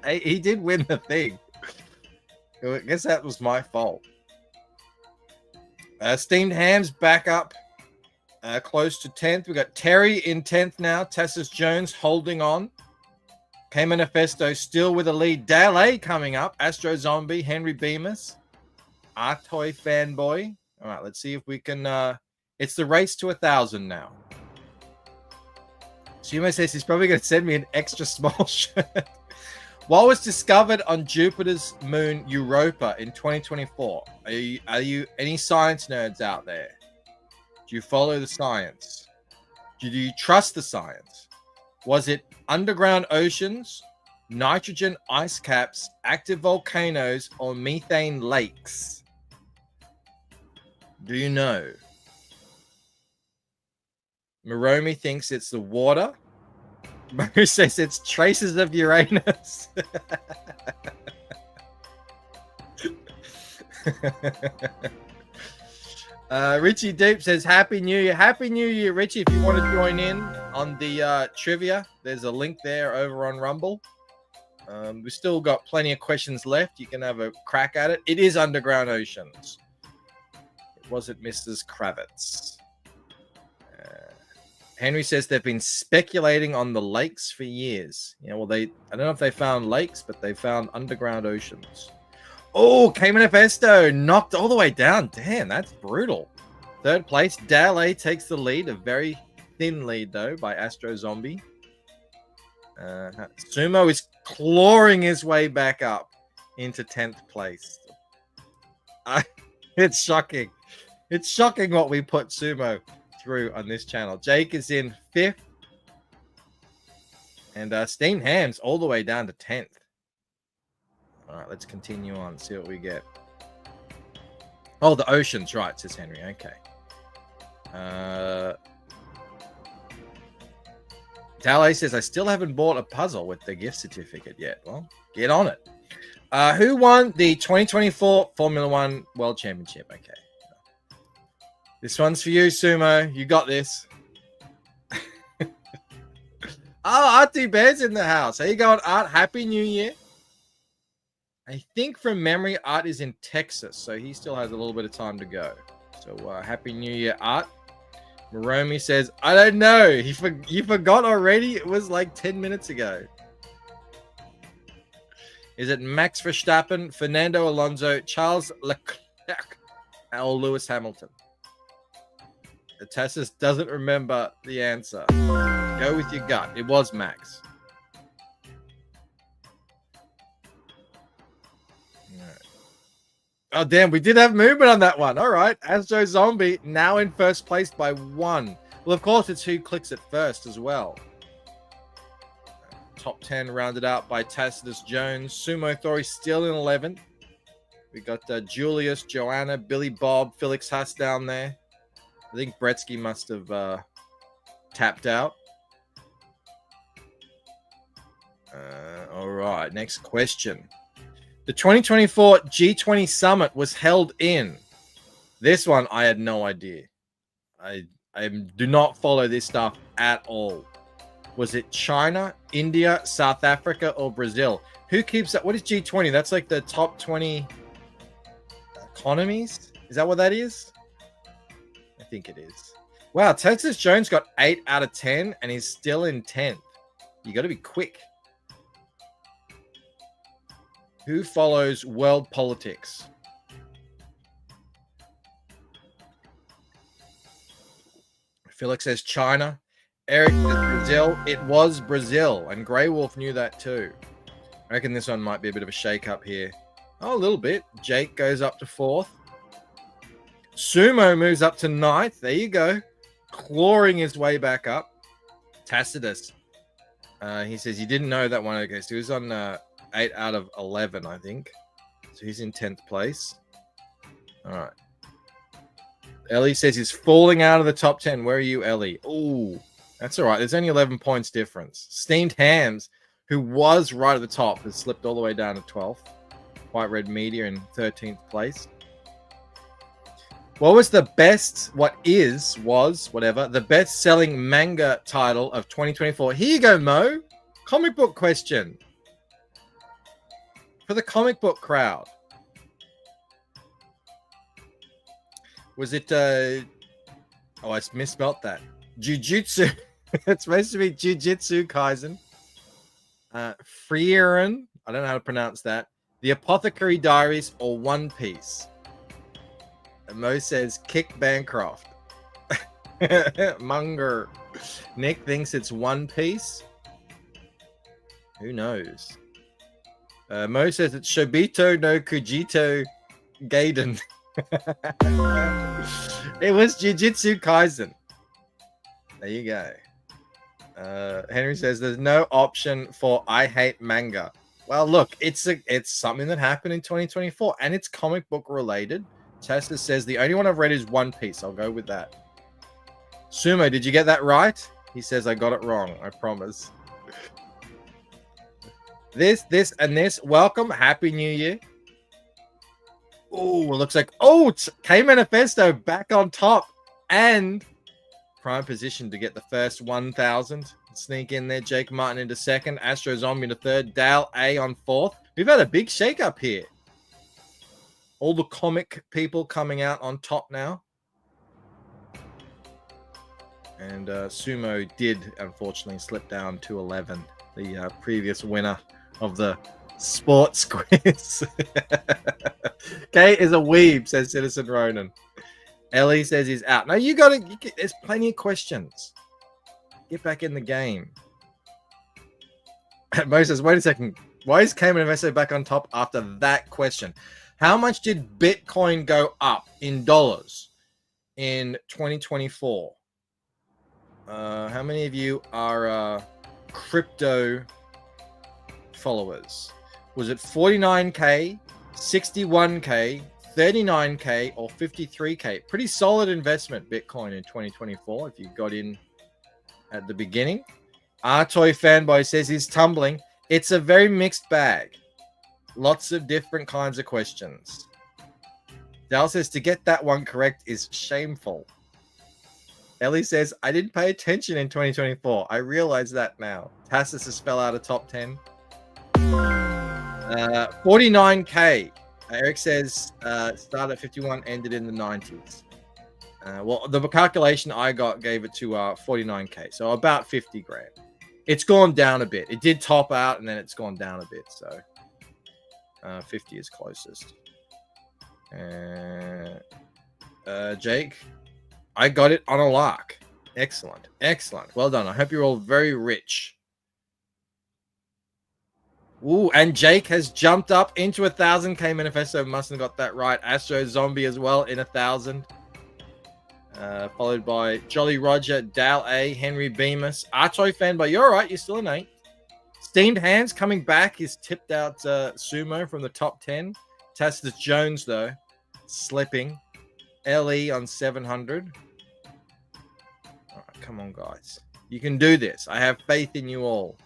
He did win the thing. I guess that was my fault. Steamed Hams back up. Close to 10th. We got Terry in 10th now. Tassus Jones holding on. K-Manifesto still with a lead. Dale A coming up. Astro Zombie, Henry Bemis, Artoy Fanboy. All right, let's see if we can. It's the race to 1,000 now. Sumo says he's probably going to send me an extra small shirt. What was discovered on Jupiter's moon Europa in 2024? Are you any science nerds out there? Do you follow the science? Do you trust the science? Was it underground oceans, nitrogen ice caps, active volcanoes, or methane lakes? Do you know? Moromi thinks it's the water. Mo says it's traces of Uranus. Richie Deep says Happy New Year. Happy New Year, Richie. If you want to join in on the trivia, there's a link there over on Rumble. We've still got plenty of questions left. You can have a crack at it. It is underground oceans. It wasn't Mrs. Kravitz. Henry says they've been speculating on the lakes for years. Yeah, well, I don't know if they found lakes, but they found underground oceans. Oh, K-Manifesto knocked all the way down. Damn, that's brutal. 3rd place, Dale A takes the lead. A very thin lead, though, by Astro Zombie. Sumo is clawing his way back up into 10th place. It's shocking. It's shocking what we put Sumo. through on this channel. Jake is in 5th. And Steamed Hams all the way down to 10th. All right, let's continue on. See what we get. Oh, the oceans, right, says Henry. Okay. Dale says, I still haven't bought a puzzle with the gift certificate yet. Well, get on it. Who won the 2024 Formula One World Championship? Okay. This one's for you, Sumo. You got this. Oh, Artie Bear's in the house. How you going, Art? Happy New Year. I think from memory, Art is in Texas, so he still has a little bit of time to go. So Happy New Year, Art. Maromi says, I don't know. You forgot already? It was like 10 minutes ago. Is it Max Verstappen, Fernando Alonso, Charles Leclerc, or Lewis Hamilton? The Tessus doesn't remember the answer. Go with your gut. It was Max. Oh, damn. We did have movement on that one. All right. Astro Zombie now in first place by 1. Well, of course, it's who clicks it first as well. Top 10 rounded out by Tacitus Jones. Sumo Thori still in 11th. We got Julius, Joanna, Billy Bob, Felix Haas down there. I think Bretsky must have tapped out. All right, next question. The 2024 G20 Summit was held in. This one, I had no idea. I do not follow this stuff at all. Was it China, India, South Africa, or Brazil? Who keeps that? What is G20? That's like the top 20 economies? Is that what that is? I think it is. Wow, Texas Jones got 8 out of 10 and he's still in 10th. You got to be quick. Who follows world politics? Felix says China. Eric says Brazil. It was Brazil, and Grey Wolf knew that too. I reckon this one might be a bit of a shake-up here. Oh, a little bit. Jake goes up to 4th. Sumo moves up to 9th. There you go. Clawing his way back up. Tacitus. He says he didn't know that one. Okay, so he was on 8 out of 11, I think. So he's in 10th place. All right. Ellie says he's falling out of the top 10. Where are you, Ellie? Ooh, that's all right. There's only 11 points difference. Steamed Hams, who was right at the top, has slipped all the way down to 12th. White Red Media in 13th place. What was the best, the best-selling manga title of 2024? Here you go, Mo. Comic book question. For the comic book crowd. Was it, I misspelt that. Jujutsu. It's supposed to be Jujutsu Kaisen. Frieren. I don't know how to pronounce that. The Apothecary Diaries or One Piece. And Mo says, kick Bancroft. Munger. Nick thinks it's One Piece. Who knows? Mo says it's Shobito no Kujito Gaiden. It was Jujutsu Kaisen. There you go. Henry says there's no option for I hate manga. Well, look, it's something that happened in 2024 and it's comic book related. Tesla says the only one I've read is One Piece. I'll go with that. Sumo, did you get that right? He says I got it wrong. I promise. This, and this. Welcome. Happy New Year. Oh, it looks like K Manifesto back on top and prime position to get the first 1,000. Sneak in there. Jake Martin into 2nd. Astro Zombie into 3rd. Dal A on 4th. We've had a big shake-up here. All the comic people coming out on top now. And Sumo did, unfortunately, slip down to 11. The previous winner of the sports quiz. Kate is a weeb, says Citizen Ronan. Ellie says he's out. No, there's plenty of questions. Get back in the game. Mo says, wait a second. Why is Cayman Investo back on top after that question? How much did Bitcoin go up in dollars in 2024? How many of you are crypto followers? Was it 49K, 61K, 39K, or 53K? Pretty solid investment, Bitcoin in 2024, if you got in at the beginning. Toy Fanboy says he's tumbling. It's a very mixed bag. Lots of different kinds of questions. Dal says to get that one correct is shameful. Ellie says, I didn't pay attention in 2024. I realize that now. Tacitus fell out of top 10. 49K. Eric says, started at 51, ended in the 90s. Well, the calculation I got gave it to 49K. So about 50 grand. It's gone down a bit. It did top out and then it's gone down a bit. So 50 is closest. Jake, I got it on a lark. Excellent. Excellent. Well done. I hope you're all very rich. Ooh, and Jake has jumped up into 1,000K Manifesto. Mustn't have got that right. Astro Zombie as well in 1,000. Followed by Jolly Roger, Dal A, Henry Bemis, Artoy Fanboy. You're all right. You're still an 8. Steamed Hands coming back. He's tipped out Sumo from the top 10. Tacitus Jones, though, slipping. LE on 700. All right, come on, guys. You can do this. I have faith in you all.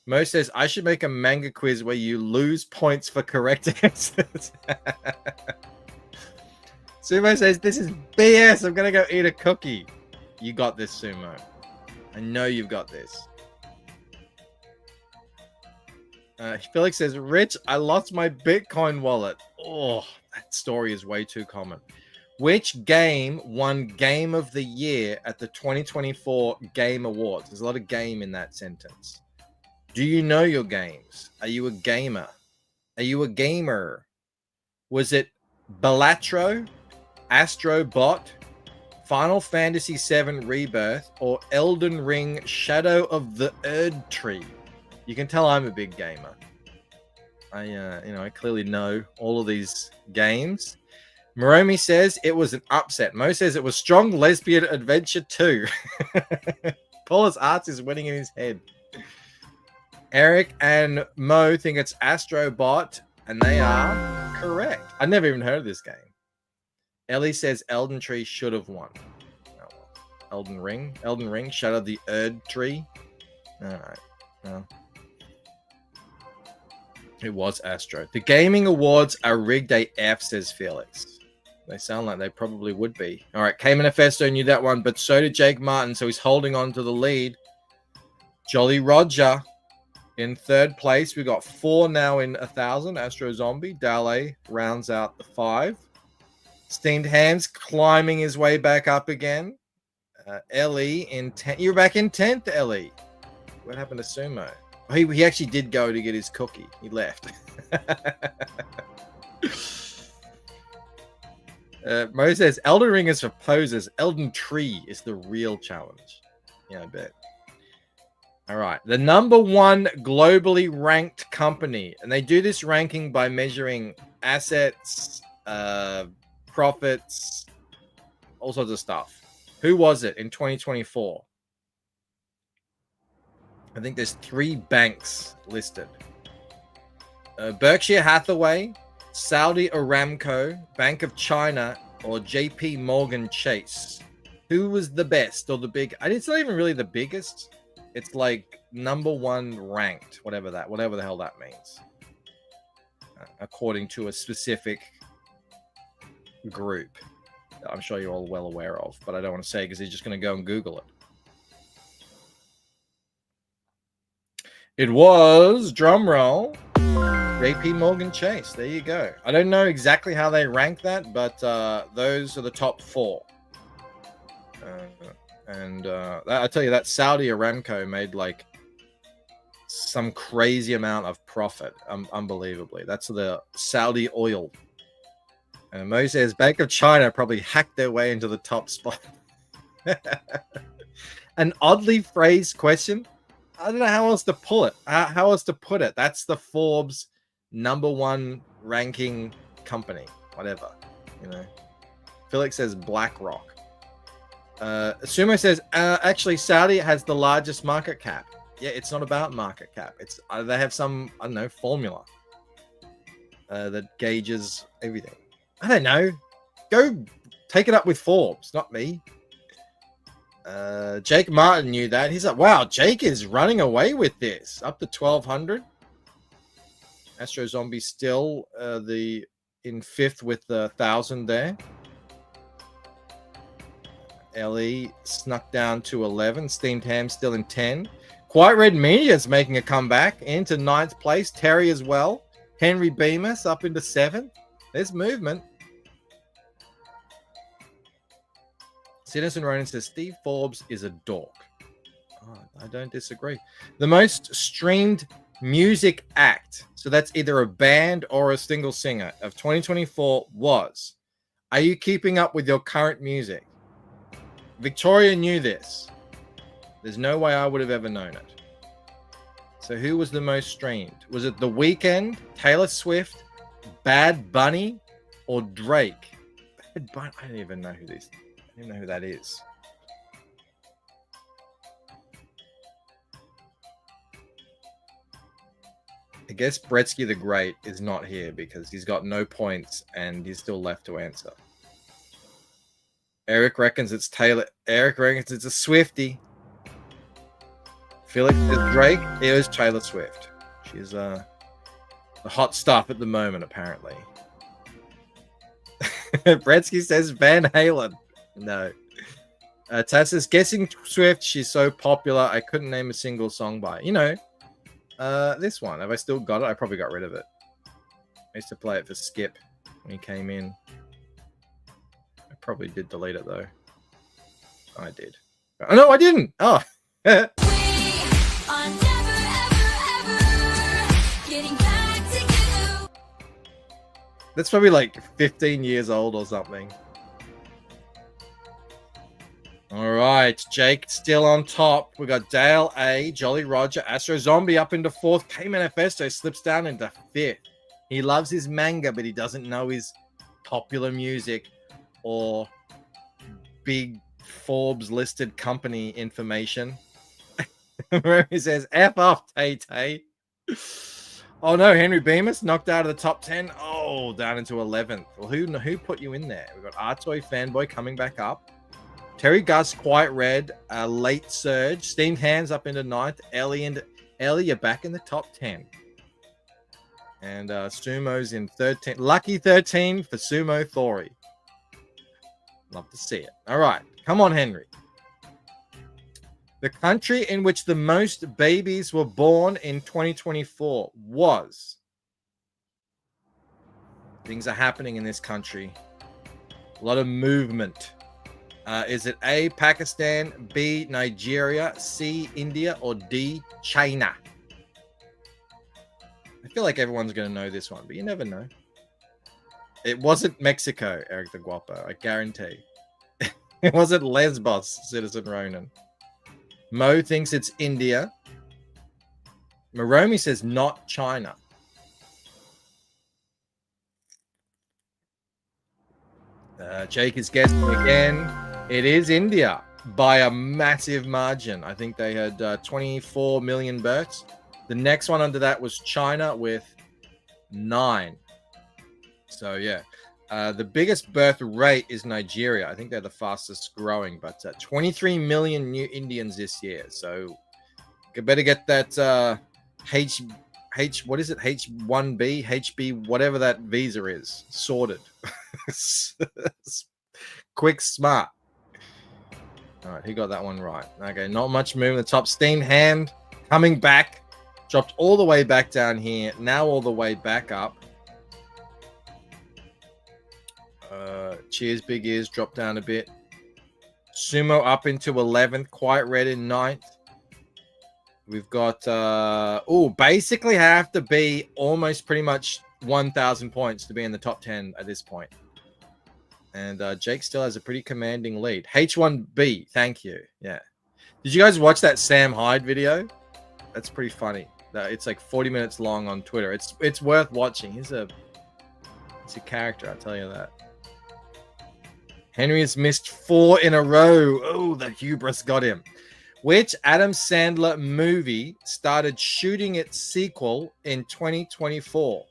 Mo says, I should make a manga quiz where you lose points for correct answers. Sumo says, this is BS. I'm going to go eat a cookie. You got this, Sumo. I know you've got this. Felix says, Rich, I lost my Bitcoin wallet. Oh, that story is way too common. Which game won Game of the Year at the 2024 Game Awards? There's a lot of game in that sentence. Do you know your games? Are you a gamer? Are you a gamer? Was it Balatro, Astro Bot, Final Fantasy VII Rebirth, or Elden Ring Shadow of the Erd Tree? You can tell I'm a big gamer. I clearly know all of these games. Moromi says it was an upset. Mo says it was Strong Lesbian Adventure 2. Paulus Arts is winning in his head. Eric and Mo think it's Astrobot, and they are correct. I never even heard of this game. Ellie says Elden Tree should have won. Oh, Elden Ring, Shadow of the Erd Tree. All right. Well, it was Astro. The gaming awards are rigged AF, says Felix. They sound like they probably would be. All right, K Manifesto knew that one, but so did Jake Martin, so he's holding on to the lead. Jolly Roger in third place. We got 4 now in 1,000. Astro Zombie. Dale rounds out the 5. Steamed Hands climbing his way back up again. Ellie in 10th. You're back in 10th, Ellie. What happened to Sumo? Oh, he actually did go to get his cookie. He left. Mo says, Elden Ring is for posers. Elden Tree is the real challenge. Yeah, I bet. All right. The number 1 globally ranked company. And they do this ranking by measuring assets, profits, all sorts of stuff. Who was it in 2024? I think there's 3 banks listed. Berkshire Hathaway, Saudi Aramco, Bank of China, or JP Morgan Chase. Who was the best or the big? It's not even really the biggest. It's like number 1 ranked, whatever the hell that means. According to a specific group that I'm sure you're all well aware of, but I don't want to say because he's just going to go and Google it. It was, drum roll, JP Morgan Chase. There you go. I don't know exactly how they rank that, but those are the top 4. I tell you, that Saudi Aramco made like some crazy amount of profit, unbelievably. That's the Saudi oil. And Mo says Bank of China probably hacked their way into the top spot. An oddly phrased question. I don't know how else to pull it. How else to put it? That's the Forbes number 1 ranking company. Whatever, Felix says BlackRock. Sumo says, actually, Saudi has the largest market cap. Yeah, it's not about market cap. It's they have some, I don't know, formula that gauges everything. I don't know. Go take it up with Forbes, not me. Jake Martin knew that. He's like, wow, Jake is running away with this. Up to 1,200. Astro Zombie still in fifth with the 1,000 there. Ellie snuck down to 11. Steamed Ham still in 10. Quiet Red Media is making a comeback into 9th place. Terry as well. Henry Bemis up into 7th. There's movement. Citizen Ronan says Steve Forbes is a dork. Oh, I don't disagree. The most streamed music act, so that's either a band or a single singer, of 2024 was Are You Keeping Up With Your Current Music? Victoria knew this. There's no way I would have ever known it. So who was the most streamed? Was it The Weeknd, Taylor Swift, Bad Bunny, or Drake? Bad Bunny? I don't even know who this. I don't even know who that is. I guess Bretsky the Great is not here because he's got no points and he's still left to answer. Eric reckons it's Taylor. Eric reckons it's a Swiftie. Felix is Drake. It was Taylor Swift. She's the hot stuff at the moment, apparently. Bretsky says Van Halen. No. Taz says, guessing Swift. She's so popular. I couldn't name a single song by. You know, this one. Have I still got it? I probably got rid of it. I used to play it for Skip when he came in. I probably did delete it, though. I did. Oh, no, I didn't. Oh. That's probably like 15 years old or something. All right, Jake still on top. We got Dale A, Jolly Roger, Astro Zombie up into 4th. K Manifesto slips down into 5th. He loves his manga, but he doesn't know his popular music or big Forbes listed company information. He says, F off, Tay Tay. Oh no, Henry Bemis knocked out of the top 10. Oh, down into 11th. Well, who put you in there? We've got Artoy Fanboy coming back up. Terry Gus, Quiet Red, late surge. Steamed Hands up into 9th. Ellie, you're back in the top 10. And Sumo's in 13. Lucky 13 for Sumo Thori. Love to see it. All right, come on, Henry. The country in which the most babies were born in 2024 was. Things are happening in this country. A lot of movement. Is it A, Pakistan, B, Nigeria, C, India, or D, China? I feel like everyone's going to know this one, but you never know. It wasn't Mexico, Eric the Guapo, I guarantee. It wasn't Lesbos, Citizen Ronan. Mo thinks it's India. Maromi says not China. Jake is guessing again. It is India by a massive margin. I think they had 24 million births. The next one under that was China with 9. So, yeah. The biggest birth rate is Nigeria. I think they're the fastest growing, but 23 million new Indians this year. So you better get that what is it? H1B, HB, whatever that visa is, sorted. Quick, smart. All right, he got that one right. Okay, not much movement. The top Steamed Hand coming back. Dropped all the way back down here. Now all the way back up. Cheers, Big Ears, dropped down a bit. Sumo up into 11th. Quiet Red in 9th. We've got, basically have to be almost pretty much 1,000 points to be in the top 10 at this point. And Jake still has a pretty commanding lead. H1B, thank you. Yeah. Did you guys watch that Sam Hyde video? That's pretty funny. It's like 40 minutes long on Twitter. It's worth watching. He's a character, I'll tell you that. Henry has missed 4 in a row. Oh, the hubris got him. Which Adam Sandler movie started shooting its sequel in 2024?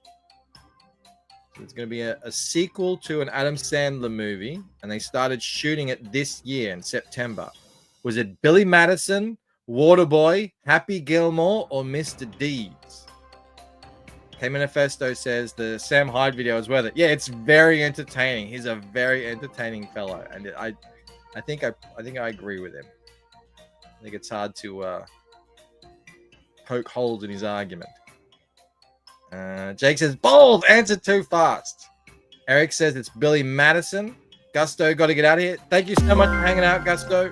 So it's going to be a sequel to an Adam Sandler movie, and they started shooting it this year in September. Was it Billy Madison, Waterboy, Happy Gilmore, or Mr. Deeds? K-Manifesto says the Sam Hyde video is worth it. Yeah, it's very entertaining. He's a very entertaining fellow, and I think I agree with him. I think it's hard to poke holes in his argument. Jake says, bold, answer too fast. Eric says it's Billy Madison. Gusto, got to get out of here. Thank you so much for hanging out, Gusto.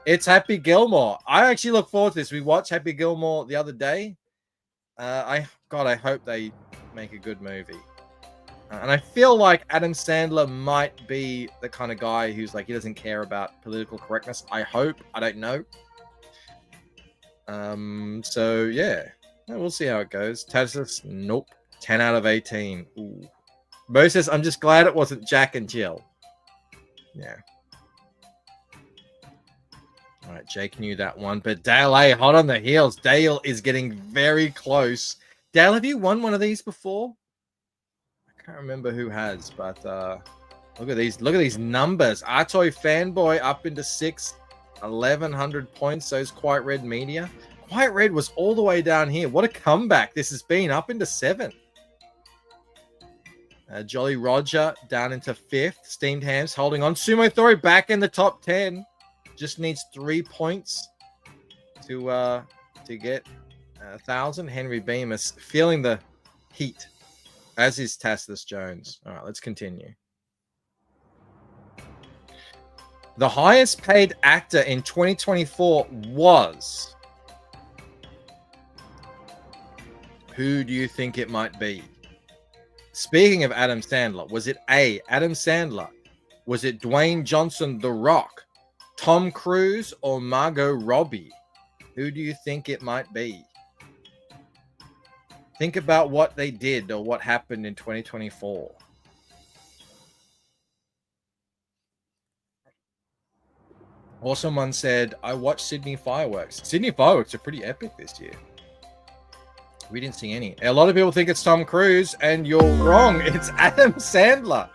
It's Happy Gilmore. I actually look forward to this. We watched Happy Gilmore the other day. I hope they make a good movie. And I feel like Adam Sandler might be the kind of guy who's like, he doesn't care about political correctness. I hope. I don't know. So yeah, we'll see how it goes. Tassus, nope. 10 out of 18. Ooh. Mo says, I'm just glad it wasn't Jack and Jill. Yeah. All right, Jake knew that one, but Dale A, hot on the heels. Dale is getting very close. Dale, have you won one of these before? I can't remember who has, but look at these numbers. Artoy Fanboy up into 6. 1,100 points. So's Quiet Red Media. Quiet Red was all the way down here. What a comeback this has been, up into 7. Jolly Roger down into 5th. Steamed Hams holding on. Sumo Thori back in the top 10. Just needs 3 points to get 1,000. Henry Bemis feeling the heat, as is Tassus Jones. All right, let's continue. The highest paid actor in 2024 was... Who do you think it might be? Speaking of Adam Sandler, was it A, Adam Sandler? Was it Dwayne Johnson, The Rock, Tom Cruise, or Margot Robbie? Who do you think it might be? Think about what they did or what happened in 2024. Or someone said, I watched Sydney Fireworks. Sydney Fireworks are pretty epic this year. We didn't see any. A lot of people think it's Tom Cruise, and you're wrong. It's Adam Sandler.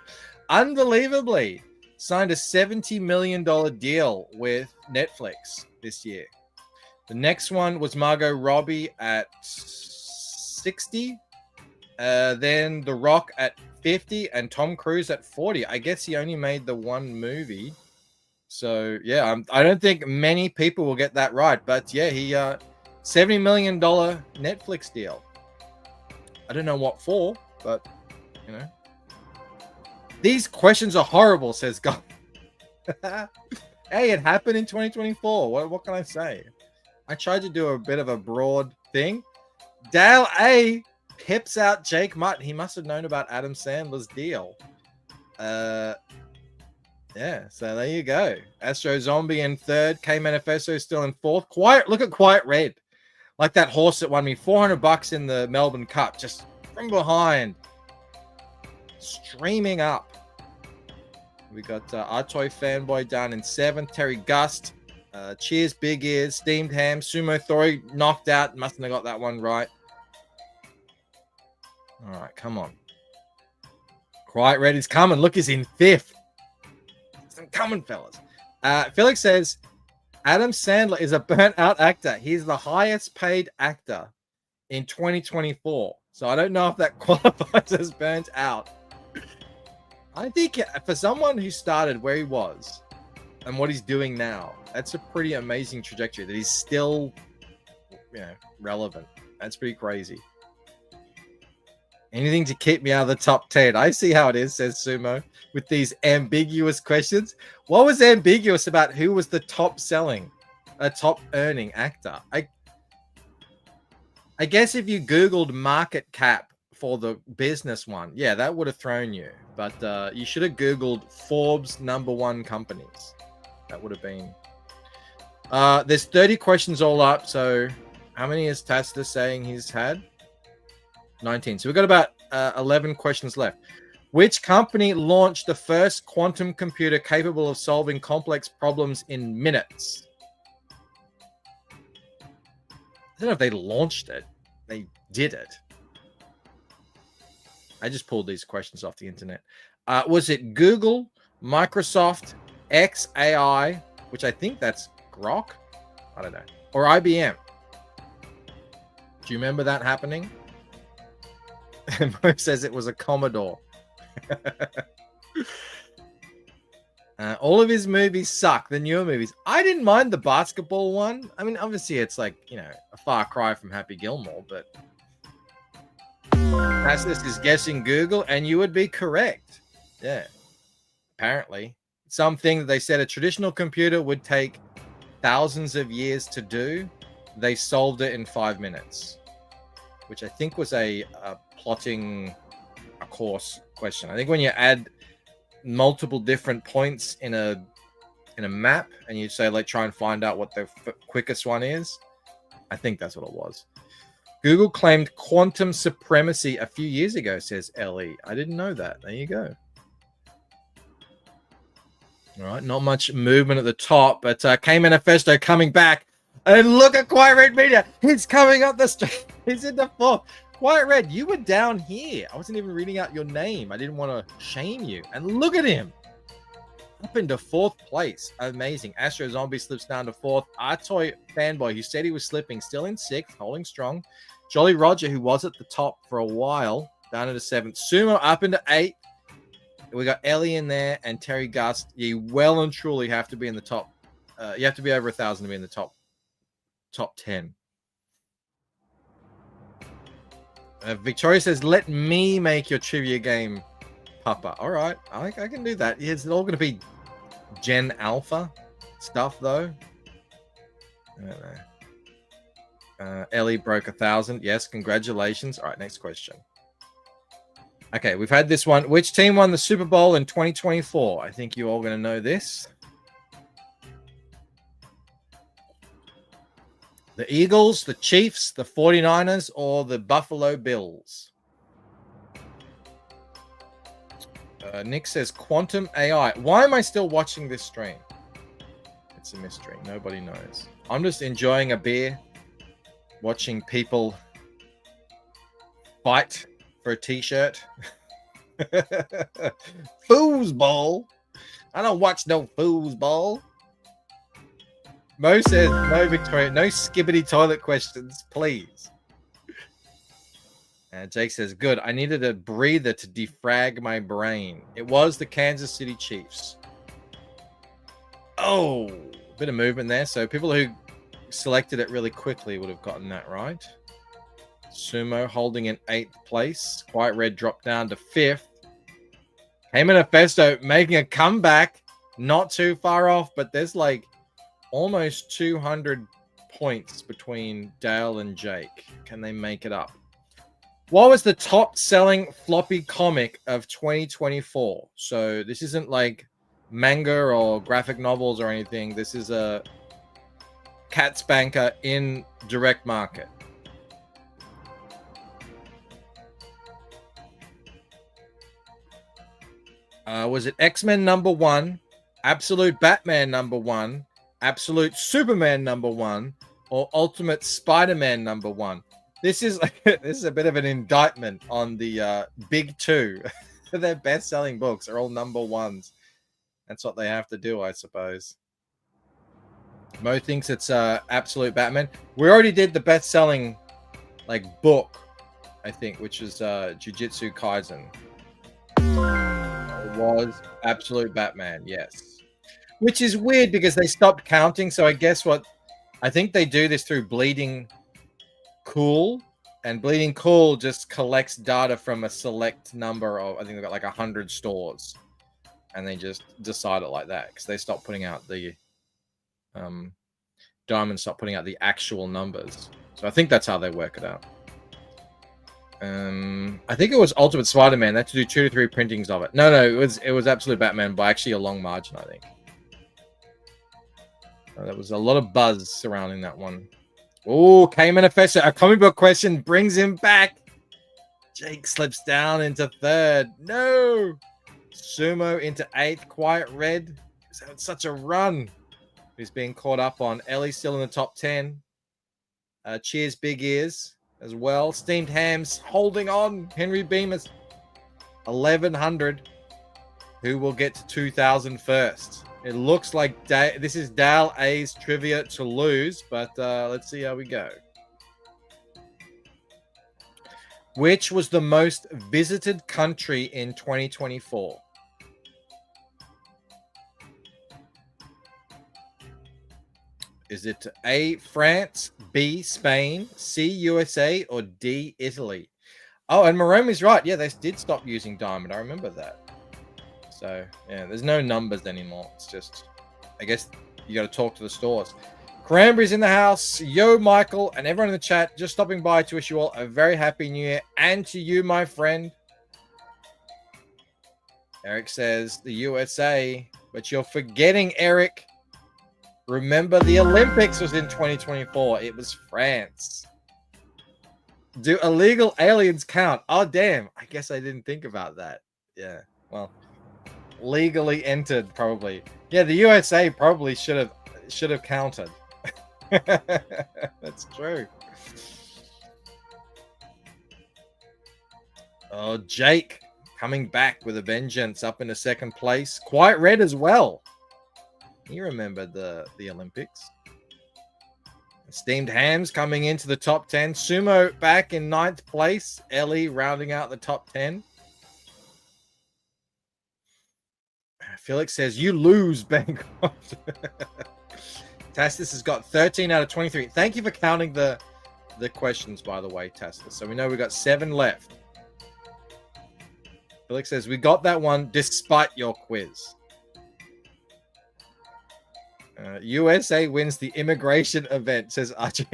Unbelievably, signed a $70 million deal with Netflix this year. The next one was Margot Robbie at 60. Then The Rock at 50 and Tom Cruise at 40. I guess he only made the one movie. So, yeah, I don't think many people will get that right. But, yeah, he $70 million Netflix deal. I don't know what for, but, you know. These questions are horrible, says God. Hey, it happened in 2024. What can I say? I tried to do a bit of a broad thing. Dale A pips out Jake Mutton. He must have known about Adam Sandler's deal. Yeah, so there you go. Astro Zombie in 3rd. K Manifesto still in 4th. Look at Quiet Red. Like that horse that won me $400 in the Melbourne Cup. Just from behind. Streaming up. We got Artoy Fanboy down in 7th. Terry Gust. Cheers, Big Ears. Steamed Ham. Sumo Thori knocked out. Mustn't have got that one right. All right, come on. Quiet Red is coming. Look, he's in 5th. I'm coming, fellas. Felix says Adam Sandler is a burnt out actor. He's the highest paid actor in 2024. So I don't know if that qualifies as burnt out. I think for someone who started where he was and what he's doing now, that's a pretty amazing trajectory that he's still, relevant. That's pretty crazy. Anything to keep me out of the top 10. I see how it is, says Sumo, with these ambiguous questions. What was ambiguous about who was the top earning actor? I guess if you Googled market cap for the business one, yeah, that would have thrown you. But you should have Googled Forbes #1 companies. That would have been. There's 30 questions all up. So how many is Tassus saying he's had? 19. So we've got about 11 questions left. Which company launched the first quantum computer capable of solving complex problems in minutes? I don't know if they launched it. They did it. I just pulled these questions off the internet. Was it Google, Microsoft, xAI, which I think that's Grok? I don't know. Or IBM? Do you remember that happening? Mo says it was a Commodore. All of his movies suck, the newer movies. I didn't mind the basketball one. I mean, obviously it's like, you know, a far cry from Happy Gilmore, but Tassis is guessing Google, and you would be correct. Yeah. Apparently. Something that they said a traditional computer would take thousands of years to do. They solved it in 5 minutes, which I think was a plotting a course question. I think when you add multiple different points in a map and you say, like, try and find out what the quickest one is, I think that's what it was. Google claimed quantum supremacy a few years ago, says Ellie. I didn't know that. There you go. All right, not much movement at the top, but K Manifesto coming back. And look at Quiet Red Media. He's coming up the street. He's in the fourth. Quiet Red, you were down here. I wasn't even reading out your name. I didn't want to shame you. And look at him. Up into fourth place. Amazing. Astro Zombie slips down to fourth. Artoy Fanboy, who said he was slipping, still in sixth, holding strong. Jolly Roger, who was at the top for a while, down into seventh. Sumo up into eighth. We got Ellie in there and Terry Gust. You well and truly have to be in the top. You have to be over 1,000 to be in the top 10. Victoria says, let me make your trivia game, Papa. All right. I can do that. It's all going to be Gen Alpha stuff, though. I don't know. Ellie broke 1,000. Yes, congratulations. All right, next question. Okay, we've had this one. Which team won the Super Bowl in 2024? I think you're all going to know this. The Eagles, the Chiefs, the 49ers, or the Buffalo Bills? Nick says Quantum AI. Why am I still watching this stream? It's a mystery. Nobody knows. I'm just enjoying a beer, watching people fight for a t-shirt. Foosball. I don't watch no foosball. Mo says, no, Victoria, no skibbity toilet questions, please. Jake says, good. I needed a breather to defrag my brain. It was the Kansas City Chiefs. Oh, bit of movement there. So people who selected it really quickly would have gotten that right. Sumo holding in 8th place. Quiet Red dropped down to 5th. K Manifesto making a comeback. Not too far off, but there's like almost 200 points between Dale and Jake. Can they make it up? What was the top selling floppy comic of 2024? So this isn't like manga or graphic novels or anything. This is a cat spanker in direct market. Was it X-Men #1, Absolute Batman #1, Absolute Superman #1, or Ultimate Spider-Man #1? This is a bit of an indictment on the big two. Their best-selling books are all #1s. That's what they have to do, I suppose. Mo thinks it's Absolute Batman. We already did the best-selling book, I think, which is Jujutsu Kaisen. It was Absolute Batman, yes. Which is weird because they stopped counting. So I guess I think they do this through Bleeding Cool, and Bleeding Cool just collects data from a select number of, I think they've got 100 stores, and they just decide it like that because they stopped putting out the Diamond stopped putting out the actual numbers. So I think that's how they work it out. I think it was Ultimate Spider-Man. They had to do 2 to 3 printings of it. No, it was Absolute Batman by actually a long margin, I think. There was a lot of buzz surrounding that one. Oh, K Manifesto. A comic book question brings him back. Jake slips down into third. No. Sumo into eighth. Quiet Red is having such a run. He's being caught up on. Ellie still in the top 10. Cheers, Big Ears as well. Steamed Hams holding on. Henry Bemis 1100. Who will get to 2000 first? It looks like this is Dale A's trivia to lose, but let's see how we go. Which was the most visited country in 2024? Is it A, France, B, Spain, C, USA, or D, Italy? Oh, and Maromi's right. Yeah, they did stop using diamond. I remember that. So, yeah, there's no numbers anymore. It's just, I guess you got to talk to the stores. Cranberry's in the house. Yo, Michael, and everyone in the chat, just stopping by to wish you all a very happy new year. And to you, my friend. Eric says the USA, but you're forgetting, Eric. Remember, the Olympics was in 2024. It was France. Do illegal aliens count? Oh, damn. I guess I didn't think about that. Yeah, well, legally entered, probably. Yeah, the USA probably should have counted. That's true. Oh, Jake coming back with a vengeance up into second place. Quiet Red as well. You remember the Olympics. Steamed Hams coming into the top 10. Sumo back in 9th place. Ellie rounding out the top 10. Felix says, you lose, Bancroft. Tastis has got 13 out of 23. Thank you for counting the questions, by the way, Tastis. So we know we got 7 left. Felix says, we got that one despite your quiz. USA wins the immigration event, says Archie.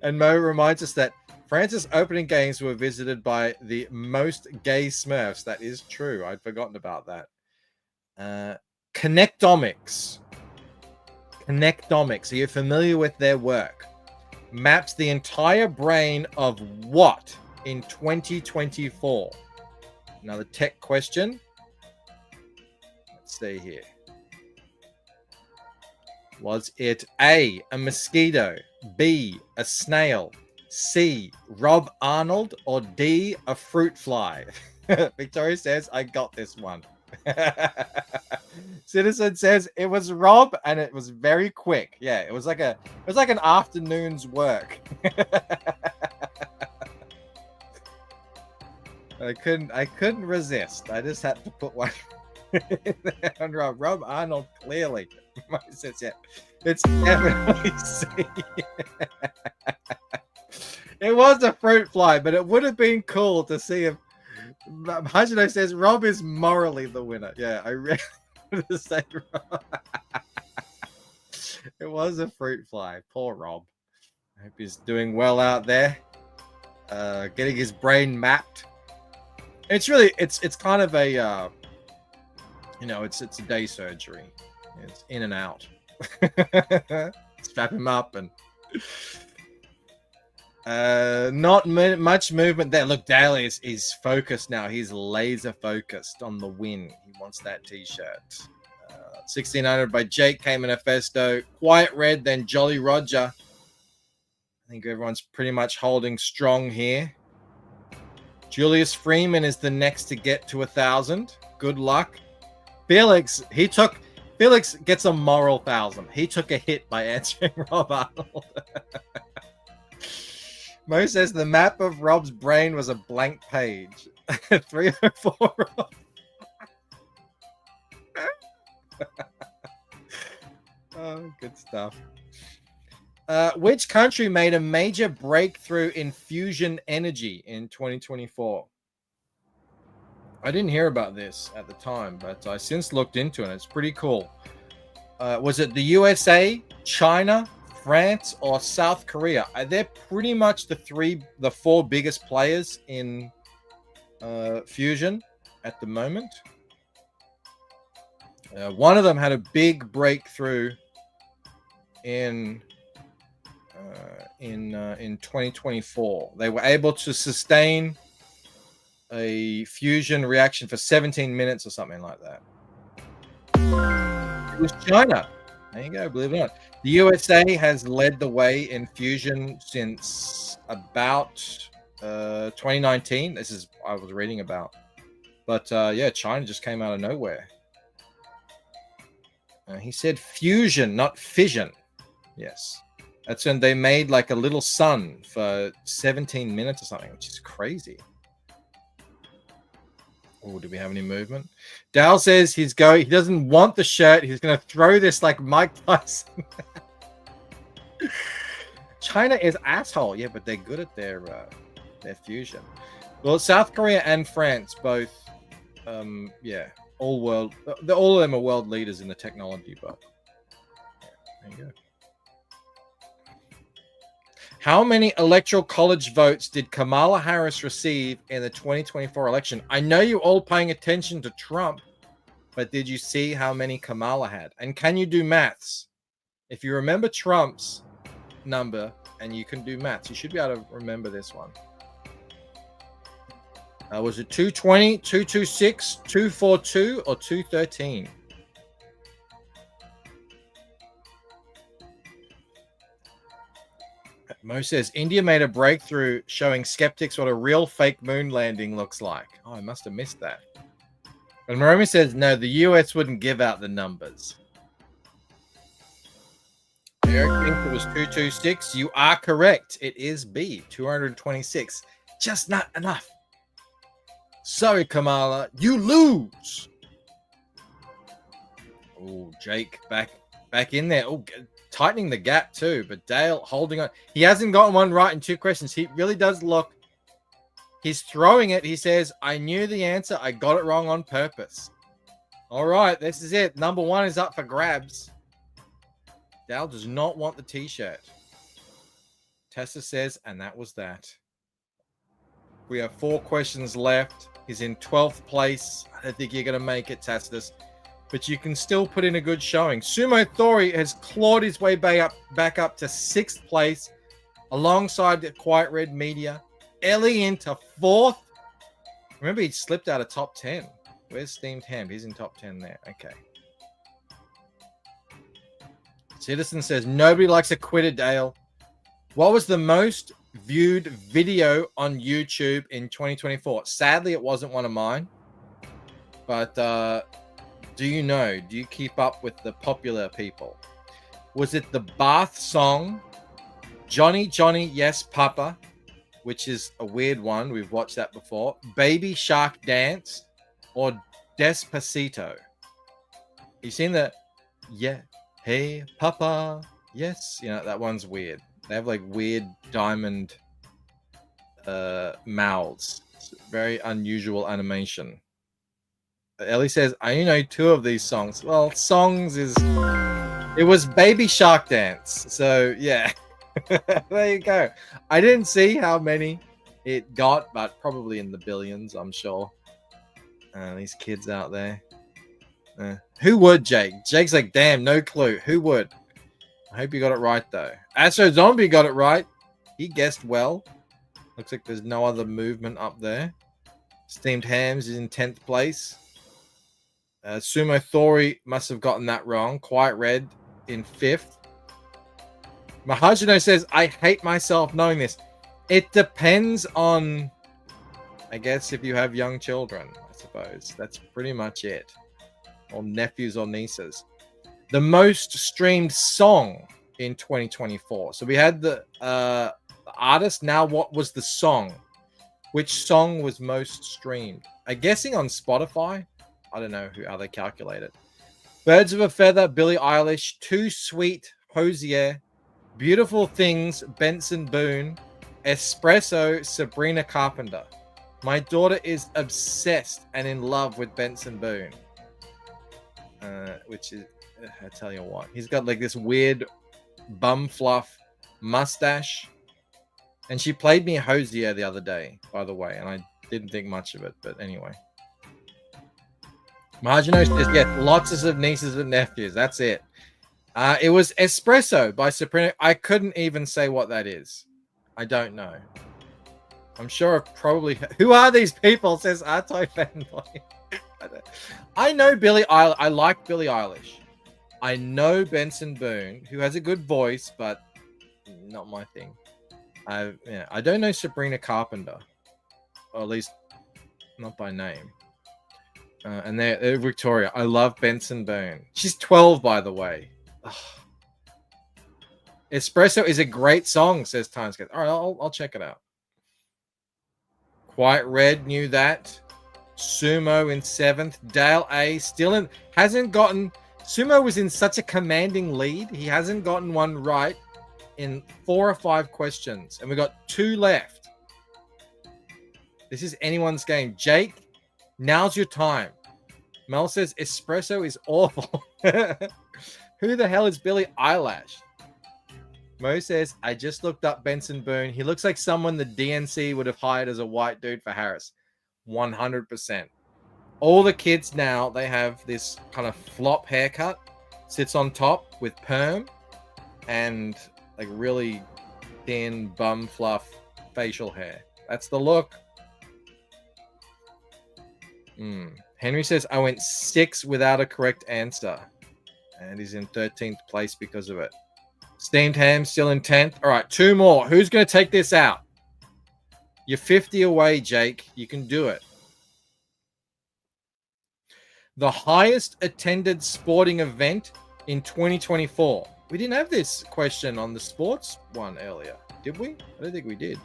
And Mo reminds us that France's opening games were visited by the most gay Smurfs. That is true. I'd forgotten about that. Connectomics. Are you familiar with their work? Maps the entire brain of what in 2024? Another tech question. Let's see here. Was it A, a mosquito, B, a snail, C, Rob Arnold, or D, a fruit fly? Victoria says, I got this one. Citizen says it was Rob, and it was very quick. Yeah, it was like an afternoon's work. I couldn't resist. I just had to put one on Rob Arnold. Clearly, says, yeah, it's definitely C. It was a fruit fly, but it would have been cool to see if Hajino says Rob is morally the winner. Yeah, I really wanted to say Rob. It was a fruit fly. Poor Rob. I hope he's doing well out there. Getting his brain mapped. It's kind of a it's a day surgery. It's in and out. Strap him up and not much movement there. Look, Dale is focused now. He's laser focused on the win. He wants that t-shirt. 1600 by Jake came in a Festo. Quiet Red, then Jolly Roger. I think everyone's pretty much holding strong here. Julius Freeman is the next to get to 1,000. Good luck. Felix gets a moral 1,000. He took a hit by answering Rob Arnold. Mo says the map of Rob's brain was a blank page. 304 Rob. Oh, good stuff. Which country made a major breakthrough in fusion energy in 2024? I didn't hear about this at the time, but I since looked into it. It's pretty cool. Was it the USA, China, France, or South Korea? They're pretty much the 4 biggest players in fusion at the moment. One of them had a big breakthrough in in 2024. They were able to sustain a fusion reaction for 17 minutes or something like that. It was China. There you go, believe it or not. The USA has led the way in fusion since about 2019. This is I was reading about. But yeah, China just came out of nowhere. He said fusion, not fission. Yes. That's when they made like a little sun for 17 minutes or something, which is crazy. Oh, do we have any movement? Dal says he doesn't want the shirt. He's going to throw this like Mike Tyson. China is asshole. Yeah, but they're good at their fusion. Well, South Korea and France both, yeah, all of them are world leaders in the technology, but yeah, there you go. How many electoral college votes did Kamala Harris receive in the 2024 election? I know you're all paying attention to Trump, but did you see how many Kamala had? And can you do maths? If you remember Trump's number and you can do maths, you should be able to remember this one. Was it 220, 226, 242, or 213? Mo says, India made a breakthrough showing skeptics what a real fake moon landing looks like. Oh, I must have missed that. And Maromi says, no, the US wouldn't give out the numbers. Eric thinks it was 226. You are correct. It is B, 226. Just not enough. Sorry, Kamala. You lose. Oh, Jake back in there. Oh, tightening the gap too, but Dale holding on. He hasn't gotten one right in 2 questions. He really does look. He's throwing it. He says, I knew the answer. I got it wrong on purpose. All right, this is it. Number 1 is up for grabs. Dale does not want the t-shirt. Tessa says, and that was that. We have 4 questions left. He's in 12th place. I don't think you're going to make it, Tacitus. But you can still put in a good showing. Sumo Thori has clawed his way back up to 6th place alongside the Quiet Red Media. Ellie into 4th. Remember, he slipped out of top 10. Where's Steamed Ham? He's in top 10 there. Okay. Citizen says, nobody likes a quitter, Dale. What was the most viewed video on YouTube in 2024? Sadly, it wasn't one of mine. But, do you know? Do you keep up with the popular people? Was it the Bath song, Johnny, Johnny, Yes, Papa, which is a weird one. We've watched that before. Baby Shark Dance or Despacito? You seen the, yeah, hey, Papa, yes. You know, that one's weird. They have like weird diamond mouths. It's very unusual animation. Ellie says, I only know 2 of these songs. Well, songs is... It was Baby Shark Dance. So, yeah. There you go. I didn't see how many it got, but probably in the billions, I'm sure. These kids out there. Who would, Jake? Jake's like, damn, no clue. Who would? I hope you got it right, though. Astro Zombie got it right. He guessed well. Looks like there's no other movement up there. Steamed Hams is in 10th place. Sumo Thori must have gotten that wrong. Quiet Red in 5th. Mahajino says, I hate myself knowing this. It depends on, I guess, if you have young children, I suppose. That's pretty much it. Or nephews or nieces. The most streamed song in 2024. So we had the artist. Now, what was the song? Which song was most streamed? I'm guessing on Spotify. I don't know how they calculate it. Birds of a Feather, Billie Eilish, Too Sweet, Hosier, Beautiful Things, Benson Boone, Espresso, Sabrina Carpenter. My daughter is obsessed and in love with Benson Boone. Which is, I tell you what, he's got like this weird bum fluff mustache. And she played me Hosier the other day, by the way, and I didn't think much of it, but anyway. Margino says, yes, lots of nieces and nephews. That's it. It was Espresso by Soprano. I couldn't even say what that is. I don't know. I'm sure I've probably... Who are these people, says Arto Fanboy. I know Billie Eilish. I like Billie Eilish. I know Benson Boone, who has a good voice, but not my thing. I don't know Sabrina Carpenter, or at least not by name. And they're Victoria. I love Benson Boone. She's 12, by the way. Ugh. Espresso is a great song, says Timescape. All right, I'll check it out. Quite Red knew that. Sumo in 7th. Dale A still in. Hasn't gotten. Sumo was in such a commanding lead. He hasn't gotten one right in 4 or 5 questions, and we got 2 left. This is anyone's game. Jake, now's your time. Mel says Espresso is awful. Who the hell is Billie Eilish? Mo says, I just looked up Benson Boone. He looks like someone the DNC would have hired as a white dude for Harris. 100%. All the kids now, they have this kind of flop haircut. Sits on top with perm and like really thin bum fluff facial hair. That's the look. Henry says, I went 6 without a correct answer. And he's in 13th place because of it. Steamed Ham still in 10th. All right, 2 more. Who's going to take this out? You're 50 away, Jake. You can do it. The highest attended sporting event in 2024. We didn't have this question on the sports one earlier, did we? I don't think we did.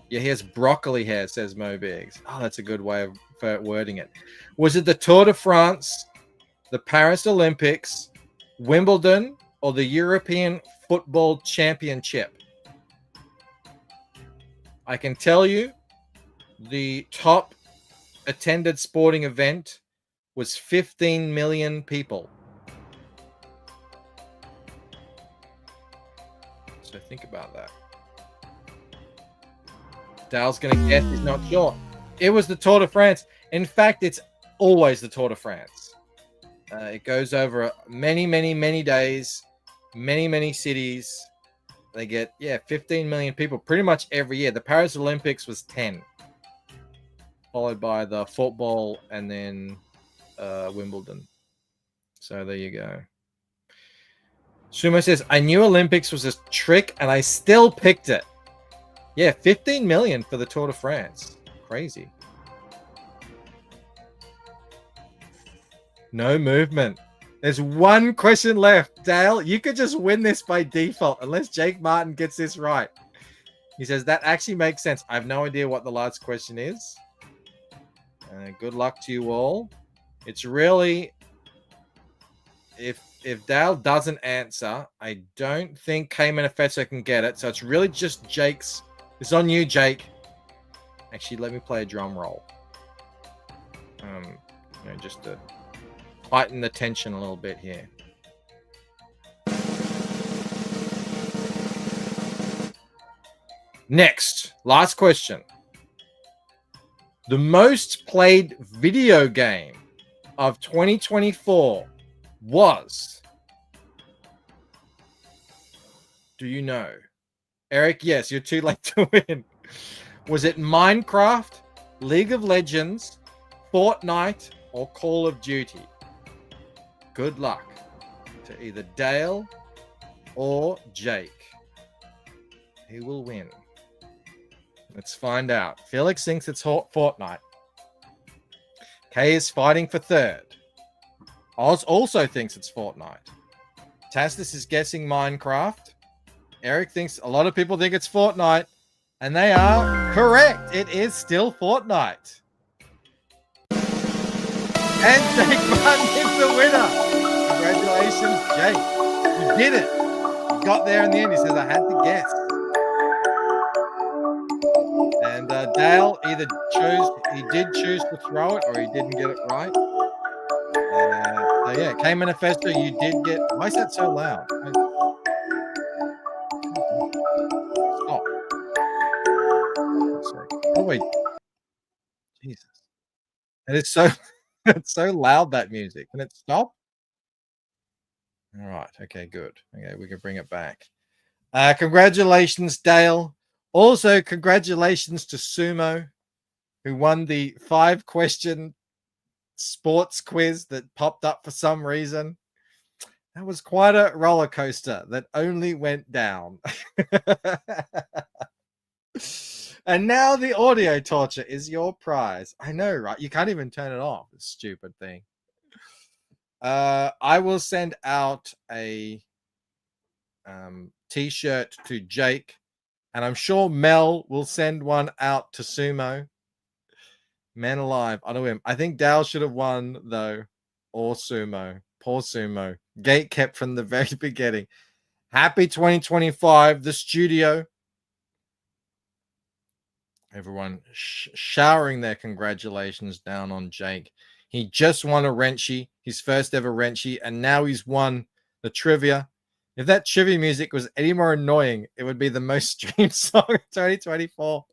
Yeah, he has broccoli hair, says Mo Biggs. Oh, that's a good way of wording it. Was it the Tour de France, the Paris Olympics, Wimbledon, or the European Football Championship? I can tell you the top attended sporting event was 15 million people. So think about that. Dale's going to guess. He's not sure. It was the Tour de France. In fact, it's always the Tour de France. It goes over many, many, many days, many, many cities. They get, 15 million people pretty much every year. The Paris Olympics was 10, followed by the football and then Wimbledon. So there you go. Sumo says, I knew Olympics was a trick and I still picked it. Yeah, 15 million for the Tour de France. Crazy. No movement. There's 1 question left. Dale, you could just win this by default unless Jake Martin gets this right. He says, that actually makes sense. I have no idea what the last question is. Good luck to you all. It's really... If Dale doesn't answer, I don't think K Manifesto can get it. So it's really just Jake's... It's on you, Jake. Actually, let me play a drum roll. Just to heighten the tension a little bit here. Next, last question. The most played video game of 2024 was... Do you know? Eric, yes, you're too late to win. Was it Minecraft, League of Legends, Fortnite, or Call of Duty? Good luck to either Dale or Jake. Who will win? Let's find out. Felix thinks it's Fortnite. Kay is fighting for 3rd. Oz also thinks it's Fortnite. Tastus is guessing Minecraft. Eric thinks a lot of people think it's Fortnite, and they are correct. It is still Fortnite. And Jake Martin is the winner. Congratulations, Jake. You did it. You got there in the end. He says, I had to guess. And Dale either he did choose to throw it or he didn't get it right. So yeah, K Manifesto, you did get... Why is that so loud? Stop. Sorry. Oh wait. Jesus. It is so it's so loud, that music. Can it stop? All right. Okay, good. Okay, we can bring it back. Congratulations, Dale. Also, congratulations to Sumo, who won the 5-question sports quiz that popped up for some reason. That was quite a roller coaster that only went down. And now the audio torture is your prize. I know, right? You can't even turn it off. This stupid thing. I will send out a t-shirt to Jake, and I'm sure Mel will send one out to Sumo. Man alive, I know him. I think Dale should have won though, or Sumo. Poor Sumo. Gate kept from the very beginning. Happy 2025. The studio. Everyone showering their congratulations down on Jake. He just won a Renchi, his first ever Renchi, and now he's won the trivia. If that trivia music was any more annoying, it would be the most streamed song of 2024.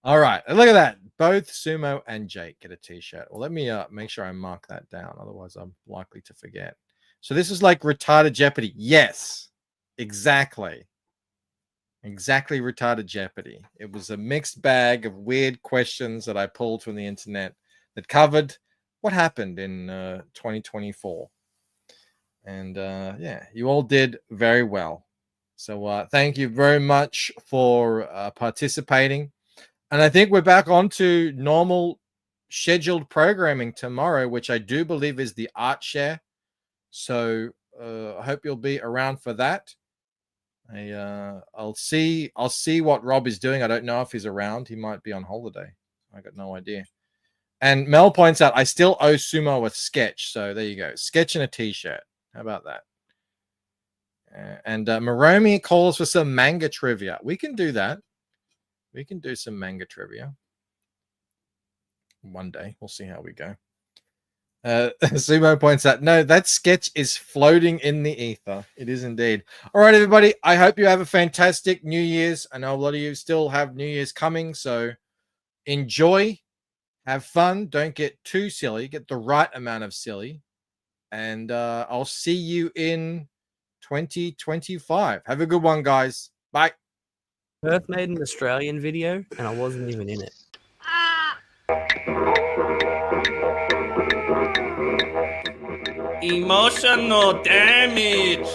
All right, and look at that. Both Sumo and Jake get a t-shirt. Well, let me make sure I mark that down. Otherwise, I'm likely to forget. So this is like retarded Jeopardy. Yes, exactly. Exactly retarded Jeopardy. It was a mixed bag of weird questions that I pulled from the internet that covered what happened in 2024. And yeah, you all did very well. So thank you very much for participating. And I think we're back on to normal scheduled programming tomorrow, which I do believe is the art share. So I hope you'll be around for that. I'll see what Rob is doing. I don't know if he's around. He might be on holiday. I got no idea. And Mel points out I still owe Sumo a sketch. So there you go. Sketch and a t-shirt. How about that? And Maromi calls for some manga trivia. We can do that. We can do some manga trivia. One day. We'll see how we go. Sumo points out, no, that sketch is floating in the ether. It is indeed. All right, everybody. I hope you have a fantastic New Year's. I know a lot of you still have New Year's coming, so enjoy, have fun. Don't get too silly. Get the right amount of silly. And I'll see you in 2025. Have a good one, guys. Bye. Perth made an Australian video, and I wasn't even in it. Emotional damage.